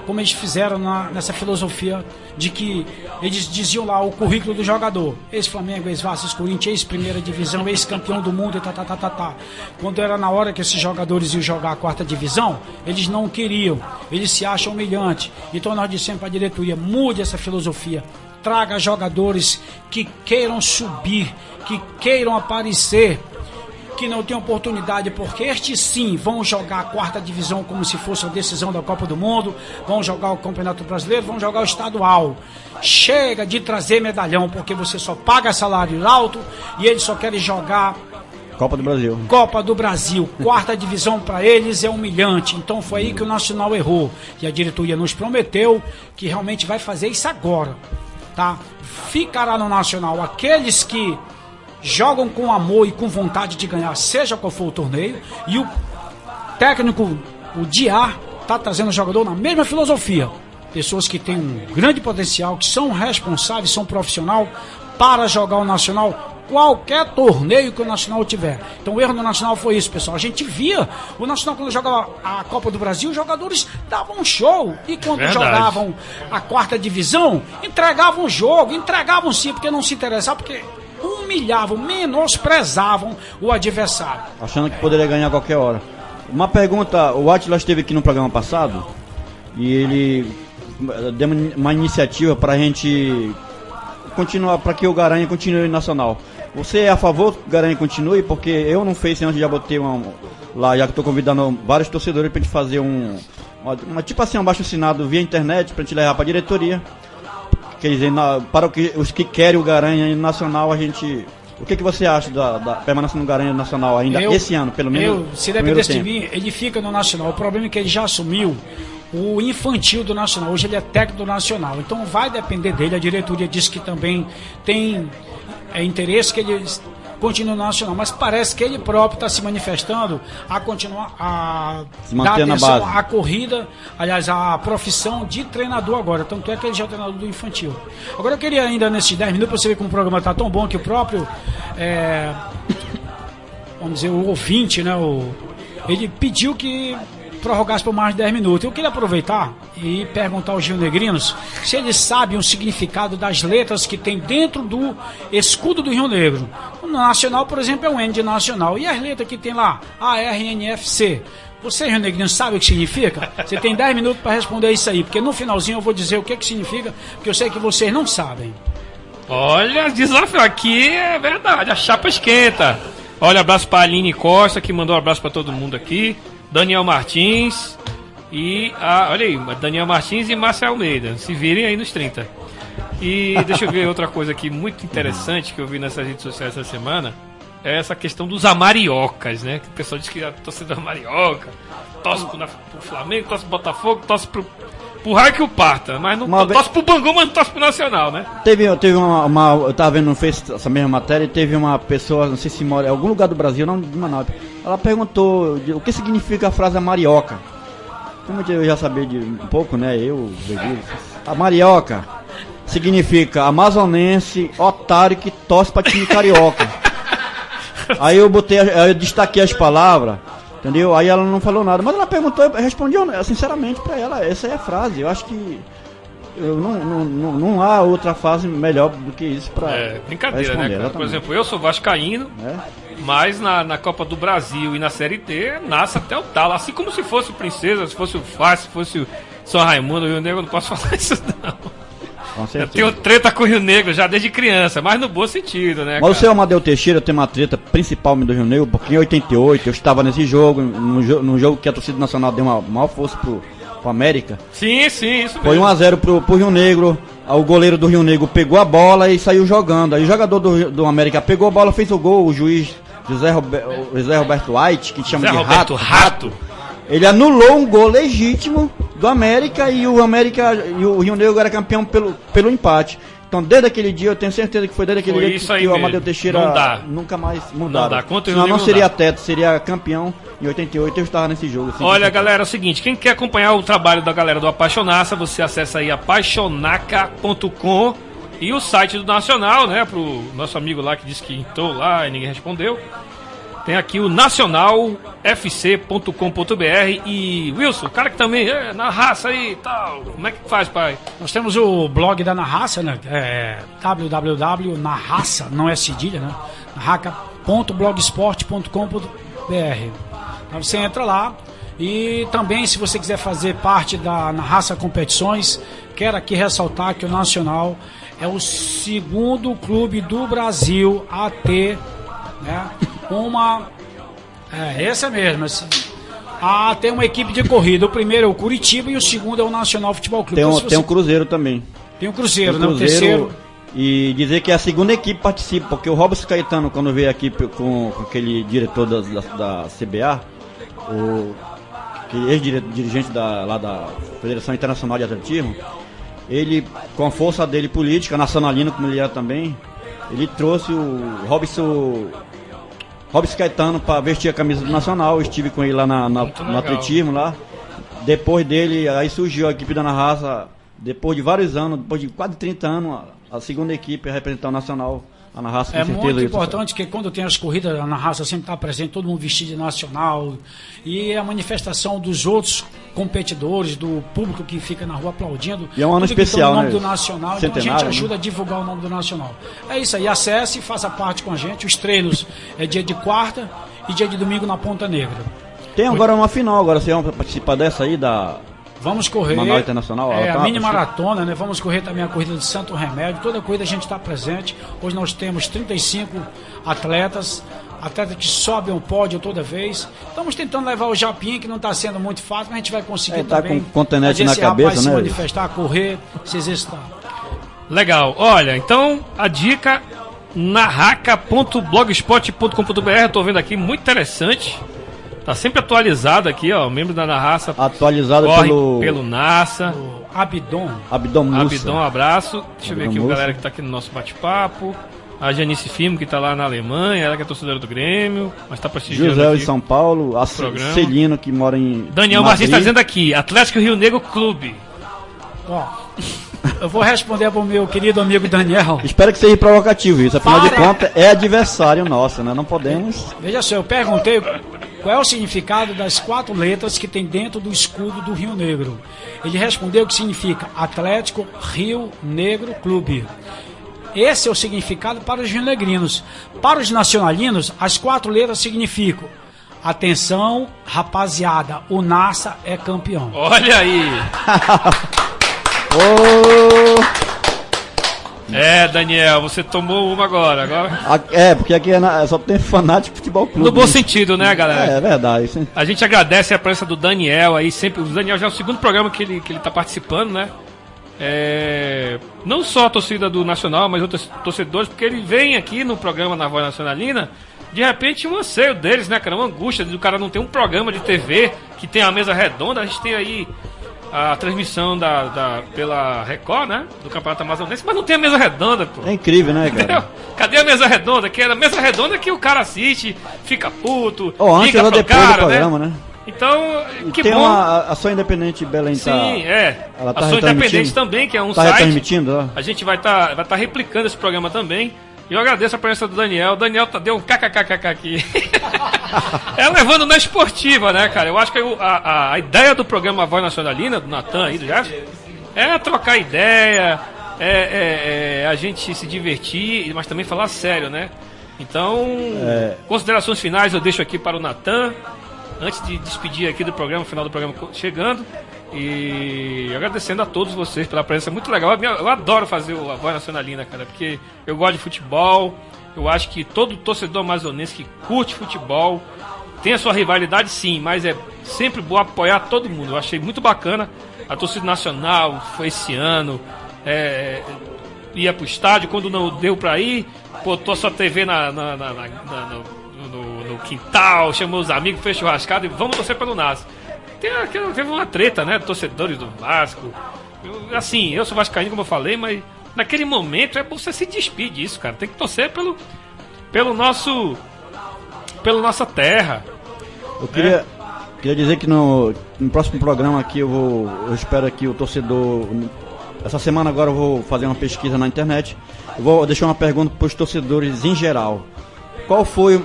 como eles fizeram nessa filosofia de que eles diziam lá o currículo do jogador: ex-Flamengo, ex-Vasco, ex-Corinthians, ex-Primeira Divisão, ex-campeão do mundo, e Quando era na hora que esses jogadores iam jogar a quarta divisão, eles não queriam, eles se acham humilhantes. Então nós dissemos para a diretoria: mude essa filosofia, traga jogadores que queiram subir, que queiram aparecer, que não tem oportunidade, porque estes sim vão jogar a quarta divisão como se fosse a decisão da Copa do Mundo, vão jogar o Campeonato Brasileiro, vão jogar o estadual. Chega de trazer medalhão, porque você só paga salário alto e eles só querem jogar Copa do Brasil. Copa do Brasil, quarta divisão para eles é humilhante. Então foi aí que o Nacional errou, e a diretoria nos prometeu que realmente vai fazer isso agora, tá? Ficará no Nacional aqueles que jogam com amor e com vontade de ganhar, seja qual for o torneio, e o técnico, o Diá, está trazendo o jogador na mesma filosofia. Pessoas que têm um grande potencial, que são responsáveis, são profissionais para jogar o Nacional, qualquer torneio que o Nacional tiver. Então o erro do Nacional foi isso, pessoal. A gente via o Nacional, quando jogava a Copa do Brasil, os jogadores davam um show, e quando jogavam a quarta divisão, entregavam o jogo, entregavam sim, porque não se interessavam, porque humilhavam, menosprezavam o adversário, achando que poderia ganhar a qualquer hora. Uma pergunta: o Átila esteve aqui no programa passado e ele deu uma iniciativa para a gente continuar, para que o Garanha continue nacional. Você é a favor que o Garanha continue? Porque eu não fiz antes, já botei lá, já que estou convidando vários torcedores para a gente fazer tipo assim, um abaixo-assinado via internet, para a gente levar para a diretoria. Quer dizer, para os que querem o Garanha nacional, a gente... O que você acha da permanência no Garanha nacional ainda esse ano, pelo menos? Se dependesse de mim, ele fica no Nacional. O problema é que ele já assumiu o infantil do Nacional. Hoje ele é técnico do Nacional. Então vai depender dele. A diretoria disse que também tem interesse, que ele continue no Nacional. Mas parece que ele próprio está se manifestando a continuar a se manter na base. à corrida, aliás, a profissão de treinador agora. Tanto é que ele já é treinador do infantil. Agora eu queria ainda, nesses 10 minutos, para você ver como o programa está tão bom, que o próprio, vamos dizer, o ouvinte, né, ele pediu que prorrogasse por mais de 10 minutos. Eu queria aproveitar e perguntar aos rionegrinos se eles sabem o significado das letras que tem dentro do escudo do Rio Negro. No Nacional, por exemplo, é o N de Nacional. E as letras que tem lá, ARNFC. Você, rionegrinos, sabe o que significa? Você tem 10 minutos para responder isso aí, porque no finalzinho eu vou dizer o que significa, porque eu sei que vocês não sabem. Olha, desafio aqui é verdade, a chapa esquenta. Olha, abraço para a Aline Costa, que mandou um abraço para todo mundo aqui. Daniel Martins e olha aí, Daniel Martins e Márcia Almeida, se virem aí nos 30. E deixa eu ver outra coisa aqui muito interessante que eu vi nessas redes sociais essa semana, é essa questão dos amariocas, né? Que o pessoal diz que a torcida amarioca torce pro Flamengo, torce pro Botafogo, torce pro raio que o parta, mas não torce pro Bangu, mas não torce pro Nacional, né? Teve uma eu tava vendo no Face essa mesma matéria, e teve uma pessoa, não sei se mora em algum lugar do Brasil, não de Manaus, ela perguntou o que significa a frase amarioca. Como eu já sabia de um pouco, né, a marioca significa amazonense, otário que torce pra time carioca. Aí eu destaquei as palavras, entendeu? Aí ela não falou nada, mas ela perguntou, eu respondi sinceramente pra ela, essa é a frase. Eu acho que não há outra frase melhor do que isso pra brincadeira, pra né, cara? Por exemplo, eu sou vascaíno, mas na Copa do Brasil e na Série D, nasce até o talo, assim como se fosse o Princesa, se fosse o Fá, se fosse o São Raimundo, o Rio Negro, eu não posso falar isso não. Eu tenho treta com o Rio Negro já desde criança, mas no bom sentido, né? Mas o seu Amadeu Teixeira tem uma treta principal do Rio Negro, porque em 88 eu estava nesse jogo, no jogo que a torcida nacional deu uma maior força pro América. Sim, isso mesmo. Foi 1-0 pro Rio Negro, o goleiro do Rio Negro pegou a bola e saiu jogando. Aí o jogador do América pegou a bola, fez o gol, o juiz José Roberto White, que chama de Rato. Ele anulou um gol legítimo do América e o Rio Negro era campeão pelo empate. Então, desde aquele dia, eu tenho certeza que foi desde aquele dia que o Amadeu Teixeira nunca mais mudaram. Senão não seria teto, seria campeão. Em 88 eu estava nesse jogo. Assim, olha, galera, é o seguinte, quem quer acompanhar o trabalho da galera do Apaixonaça, você acessa aí apaixonaca.com e o site do Nacional, né, pro nosso amigo lá que disse que entrou lá e ninguém respondeu. Tem aqui o nacionalfc.com.br e Wilson, o cara que também é na raça aí e tal, como é que faz, pai? Nós temos o blog da Na Raça, né? www.narraça, não é cedilha, né? narraca.blogsport.com.br. Então você entra lá e também, se você quiser fazer parte da Na Raça Competições, quero aqui ressaltar que o Nacional é o segundo clube do Brasil a ter, né, essa mesmo, assim, tem uma equipe de corrida. O primeiro é o Curitiba e o segundo é o Nacional Futebol Clube. Tem um Cruzeiro também. Tem um Cruzeiro, né? O terceiro. E dizer que a segunda equipe participa, porque o Robson Caetano, quando veio aqui com aquele diretor da CBA, ex-dirigente lá da Federação Internacional de Atletismo, ele, com a força dele política, nacionalino como ele era também, ele trouxe o Robson Caetano para vestir a camisa do Nacional. Eu estive com ele lá no atletismo lá. Depois dele, aí surgiu a equipe da Na Raça, depois de vários anos, depois de quase 30 anos, a segunda equipe a representar o Nacional. A Na Raça, com certeza. É muito importante que quando tem as corridas, a Na Raça sempre está presente, todo mundo vestido de nacional. E a manifestação dos outros competidores, do público que fica na rua aplaudindo. E é um ano especial, o nome né? do Nacional, então a gente ajuda a divulgar o nome do Nacional. É isso aí, acesse e faça parte com a gente. Os treinos é dia de quarta e dia de domingo na Ponta Negra. Tem agora uma final, agora vocês vão participar dessa aí da... Vamos correr Manaus Internacional, a mini maratona, né? Vamos correr também a corrida de Santo Remédio. Toda corrida a gente está presente. Hoje nós temos 35 atletas que sobem o pódio toda vez. Estamos tentando levar o Japinha, que não está sendo muito fácil, mas a gente vai conseguir também. Tá com contenete na cabeça, né? Se manifestar, correr, se exercitar. Legal. Olha, então a dica narraca.blogspot.com.br, eu tô vendo aqui, muito interessante. Tá sempre atualizado aqui, ó. Membro da Na Raça. Atualizado pelo NASA. Abdon. Abdon, abraço. Deixa eu ver aqui a galera que tá aqui no nosso bate-papo. A Janice Firmo, que tá lá na Alemanha, ela que é torcedora do Grêmio, mas tá prestigiando José aqui de São Paulo, a programa. Celino, que mora em Daniel Madrid. Martins tá dizendo aqui, Atlético Rio Negro Clube. Ó, eu vou responder pro meu querido amigo Daniel. Espero que seja provocativo isso, afinal de Para. contas é adversário nosso, né? Não podemos... Veja só, eu perguntei qual é o significado das 4 letras que tem dentro do escudo do Rio Negro. Ele respondeu que significa Atlético Rio Negro Clube. Esse é o significado para os rionegrinos. Para os nacionalinos, as 4 letras significam: atenção, rapaziada, o Nassa é campeão. Olha aí! Ô, É, Daniel, você tomou uma agora. porque aqui só tem fanático de futebol clube. No bom sentido, né, galera? É verdade. Isso. A gente agradece a presença do Daniel aí, sempre. O Daniel já é o segundo programa que ele tá participando, né? Não só a torcida do Nacional, mas outros torcedores, porque ele vem aqui no programa Na Voz Nacionalina, de repente um anseio deles, né, cara? Uma angústia do cara não ter um programa de TV que tem a mesa redonda. A gente tem aí a transmissão pela Record, né? Do Campeonato Amazonense, mas não tem a mesa redonda, pô. É incrível, né, cara? Entendeu? Cadê a mesa redonda? Que era a mesa redonda que o cara assiste, fica puto, Ou antes liga ou pro depois cara, do programa, né? Então, E que tem bom. a Ação Independente Belém. Sim, Ela tá Ação Independente retransmitindo? também, que é um Tá site. retransmitindo, ó. A gente vai tá replicando esse programa também. E eu agradeço a presença do Daniel. O Daniel deu um kkkk aqui. É levando na esportiva, né, cara? Eu acho que a ideia do programa Voz Nacionalina, do Natan aí, do Jefferson, é trocar ideia, a gente se divertir, mas também falar sério, né? Então, considerações finais eu deixo aqui para o Natan, antes de despedir aqui do programa, final do programa chegando. E agradecendo a todos vocês pela presença, muito legal. Eu adoro fazer a Voz Nacionalina, cara, porque eu gosto de futebol. Eu acho que todo torcedor amazonense que curte futebol tem a sua rivalidade, sim, mas é sempre bom apoiar todo mundo. Eu achei muito bacana a torcida nacional, foi esse ano, ia pro estádio, quando não deu pra ir, botou a sua TV no quintal, chamou os amigos, fez churrascada e vamos torcer pelo Nasa. Teve uma treta, né? Torcedores do Vasco. Eu sou vascaíno, como eu falei, mas naquele momento é você se despedir disso, cara. Tem que torcer pela nossa terra. Eu queria dizer que no próximo programa aqui eu espero que o torcedor. Essa semana agora eu vou fazer uma pesquisa na internet. Eu vou deixar uma pergunta para os torcedores em geral. Qual foi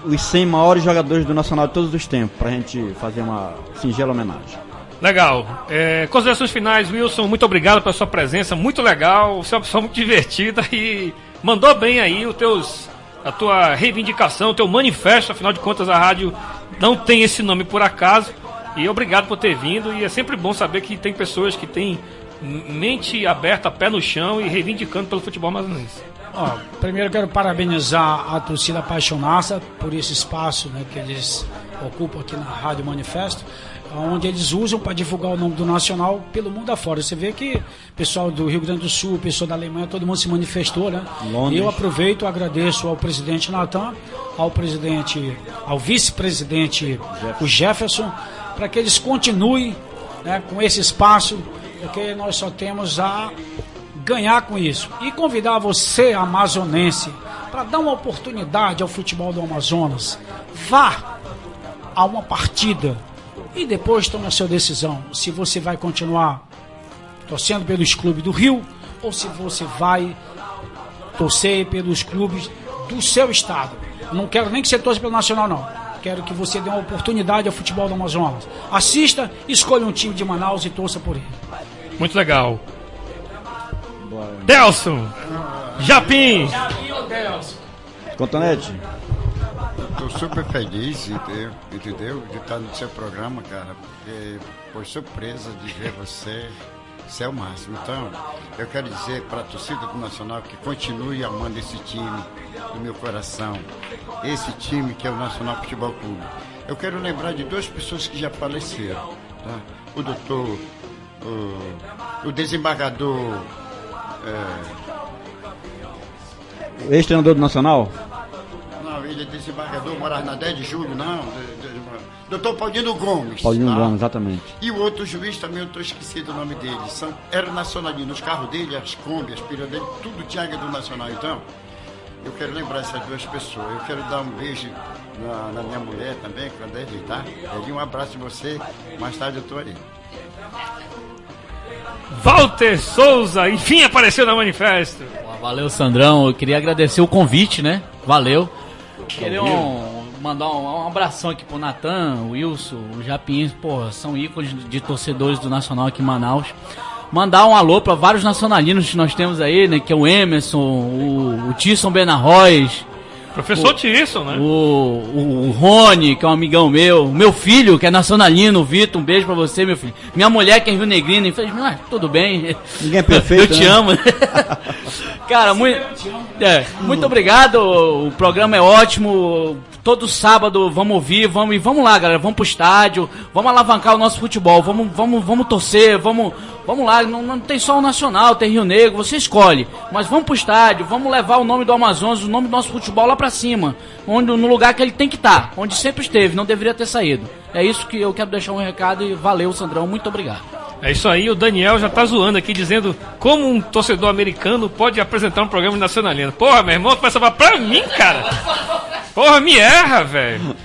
os 100 maiores jogadores do Nacional de todos os tempos? Pra gente fazer uma singela homenagem. Legal. Considerações finais, Wilson, muito obrigado pela sua presença, muito legal, você é uma pessoa muito divertida e mandou bem aí a tua reivindicação, o teu manifesto, afinal de contas a rádio não tem esse nome por acaso, e obrigado por ter vindo, e é sempre bom saber que tem pessoas que têm mente aberta, pé no chão e reivindicando pelo futebol amazonense. Primeiro eu quero parabenizar a torcida apaixonada por esse espaço, né, que eles ocupam aqui na Rádio Manifesto, onde eles usam para divulgar o nome do Nacional pelo mundo afora. Você vê que o pessoal do Rio Grande do Sul, o pessoal da Alemanha, todo mundo se manifestou, né? Londres. Eu aproveito e agradeço ao presidente Natan, ao vice-presidente o Jefferson, para que eles continuem, né, com esse espaço, porque nós só temos a ganhar com isso. E convidar você, amazonense, para dar uma oportunidade ao futebol do Amazonas. Vá a uma partida e depois tome a sua decisão. Se você vai continuar torcendo pelos clubes do Rio ou se você vai torcer pelos clubes do seu estado. Não quero nem que você torça pelo Nacional, não. Quero que você dê uma oportunidade ao futebol do Amazonas. Assista, escolha um time de Manaus e torça por ele. Muito legal. Delson, Japim. Cotonete. Estou super feliz, entendeu? De estar no seu programa, cara, porque por surpresa de ver você, é o máximo. Então, eu quero dizer para a torcida do Nacional que continue amando esse time do meu coração. Esse time que é o Nacional Futebol Clube. Eu quero lembrar de 2 pessoas que já faleceram, tá? O doutor, o desembargador... O ex-treinador do Nacional? Não, ele é desembargador, morava na 10 de julho, não. Doutor Paulino Gomes. Paulino tá? Gomes, exatamente. E o outro juiz também, eu estou esquecido o nome dele. Eram nacionalinos, os carros dele, as Kombi, as piras dele, tudo tinha do Nacional. Então, Eu quero lembrar essas duas pessoas. Eu quero dar um beijo na minha mulher também, quando é vir, tá? Um abraço de você, mais tarde eu tô aí. Walter Souza, enfim apareceu na Manifesto. Valeu, Sandrão. Eu queria agradecer o convite, né? Valeu. Queria mandar um abração aqui pro Natan, o Wilson, o Japim, pô, são ícones de torcedores do Nacional aqui em Manaus. Mandar um alô para vários nacionalinos que nós temos aí, né? Que é o Emerson, o Tisson Benarroz. Professor Tisson, né? O Rony, que é um amigão meu. O meu filho, que é nacionalino, o Vitor. Um beijo pra você, meu filho. Minha mulher, que é Rio Negrino, infelizmente, mas tudo bem. Ninguém é perfeito, eu te amo. Cara, muito obrigado. O programa é ótimo. Todo sábado vamos ouvir, vamos lá, galera. Vamos pro estádio, vamos alavancar o nosso futebol. Vamos torcer, vamos lá. Não tem só o Nacional, tem Rio Negro, você escolhe. Mas vamos pro estádio, vamos levar o nome do Amazonas, o nome do nosso futebol lá pra cima, no lugar que ele tem que estar, onde sempre esteve, não deveria ter saído. É isso que eu quero deixar um recado e valeu, Sandrão, muito obrigado. É isso aí, o Daniel já tá zoando aqui, dizendo como um torcedor americano pode apresentar um programa de nacionalino. Porra, meu irmão, tu vai salvar pra mim, cara. Porra, me erra, velho.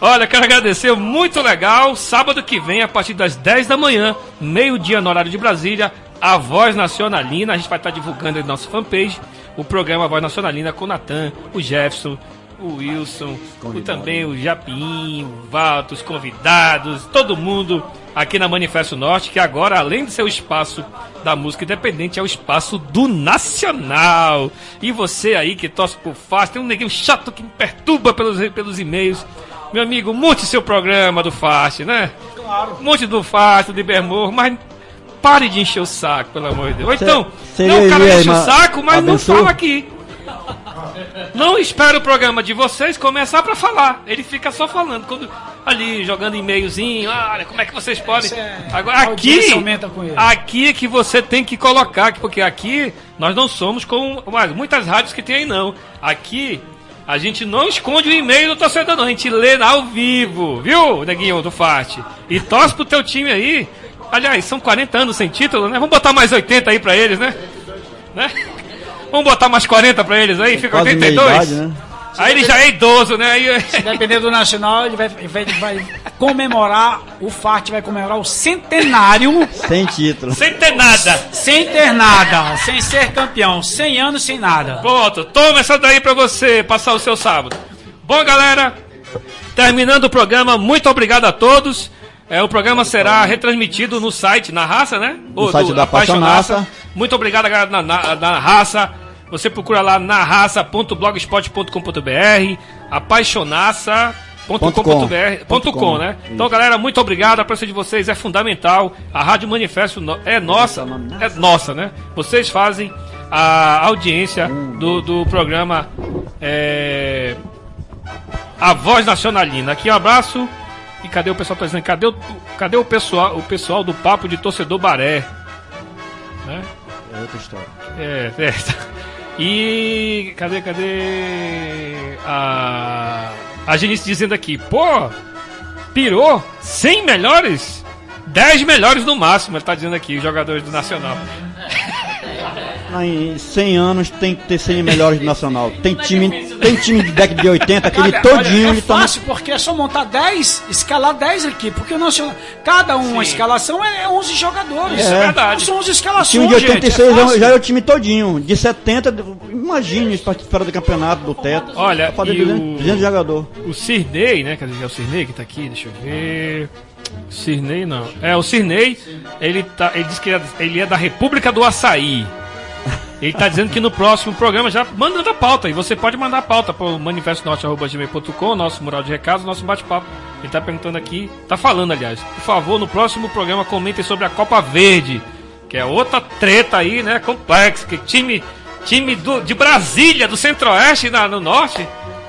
Olha, quero agradecer, muito legal. Sábado que vem, a partir das 10 da manhã, meio-dia no horário de Brasília, a Voz Nacionalina. A gente vai estar divulgando aí no nosso fanpage o programa Voz Nacionalina com o Natan, o Jefferson, o Wilson, também o Japim, o Valto, os convidados, todo mundo aqui na Manifesto Norte, que agora, além de ser o espaço da música independente, é o espaço do Nacional. E você aí que torce por Fast, tem um neguinho chato que me perturba pelos e-mails. Meu amigo, monte seu programa do Fast, né? Claro. Monte do Fast, do Ibermor, mas pare de encher o saco, pelo amor de Deus. Ou então, não, o cara enche o saco, mas não fala aqui. Não espera o programa de vocês começar pra falar. Ele fica só falando, ali jogando e-mailzinho. Olha, como é que vocês podem. Agora, aqui é que você tem que colocar, porque aqui nós não somos como muitas rádios que tem aí, não. Aqui a gente não esconde o e-mail do torcedor, não. A gente lê ao vivo, viu, neguinho do Fast? E torce pro teu time aí. Aliás, são 40 anos sem título, né? Vamos botar mais 80 aí pra eles, né? Vamos botar mais 40 pra eles aí, fica 82. Idade, né? Aí ele já é idoso, né? Aí... Se depender do Nacional, ele vai comemorar, o FART vai comemorar o centenário. Sem título. Sem ter nada. Sem ter nada, sem ser campeão, 100 anos sem nada. Pronto, toma essa daí pra você passar o seu sábado. Bom, galera, terminando o programa, muito obrigado a todos. O programa será retransmitido no site, na Raça, né? No site da Apaixonaça. Muito obrigado, galera, na Raça. Você procura lá narraça.blogspot.com.br, apaixonaça.com.br, né? Então, galera, muito obrigado. A presença de vocês é fundamental. A Rádio Manifesto é nossa, né? Vocês fazem a audiência do programa A Voz Nacionalina. Aqui, um abraço. E cadê o pessoal? Tá dizendo, cadê o pessoal do Papo de Torcedor Baré? Né? É outra história. E cadê a Genice dizendo aqui, pô, pirou 100 melhores, 10 melhores no máximo, ele tá dizendo aqui, os jogadores do Nacional. Em 100 anos tem que ter 100 melhores do Nacional. Tem time de década de 80, aquele todinho. É fácil, porque é só montar 10, escalar 10 aqui. Porque o Nacional, cada uma escalação é 11 jogadores. Isso é verdade. São 11 escalações, o time de 86 já é o time todinho. De 70, imagine fora do campeonato, do teto. Olha, fazer 200 jogadores. O Cirnei, né? Cadê o Cirnei que tá aqui? Deixa eu ver. Cirnei não. O Cirnei, ele disse que ele é da República do Açaí. Ele tá dizendo que no próximo programa já mandando a pauta. E você pode mandar a pauta para o manifestonorte@gmail.com, nosso mural de recados, nosso bate-papo. Ele tá perguntando aqui, tá falando, aliás. Por favor, no próximo programa comentem sobre a Copa Verde, que é outra treta aí, né? Complexa. Que time de Brasília, do Centro-Oeste no Norte,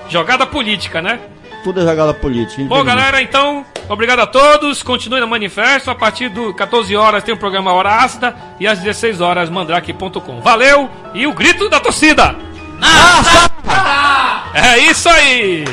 jogada política, né? Tudo é jogada política. Bom, galera, então, obrigado a todos. Continue no Manifesto. A partir do 14 horas tem o programa Hora Ácida e às 16 horas mandrake.com. Valeu! E o grito da torcida! É isso aí!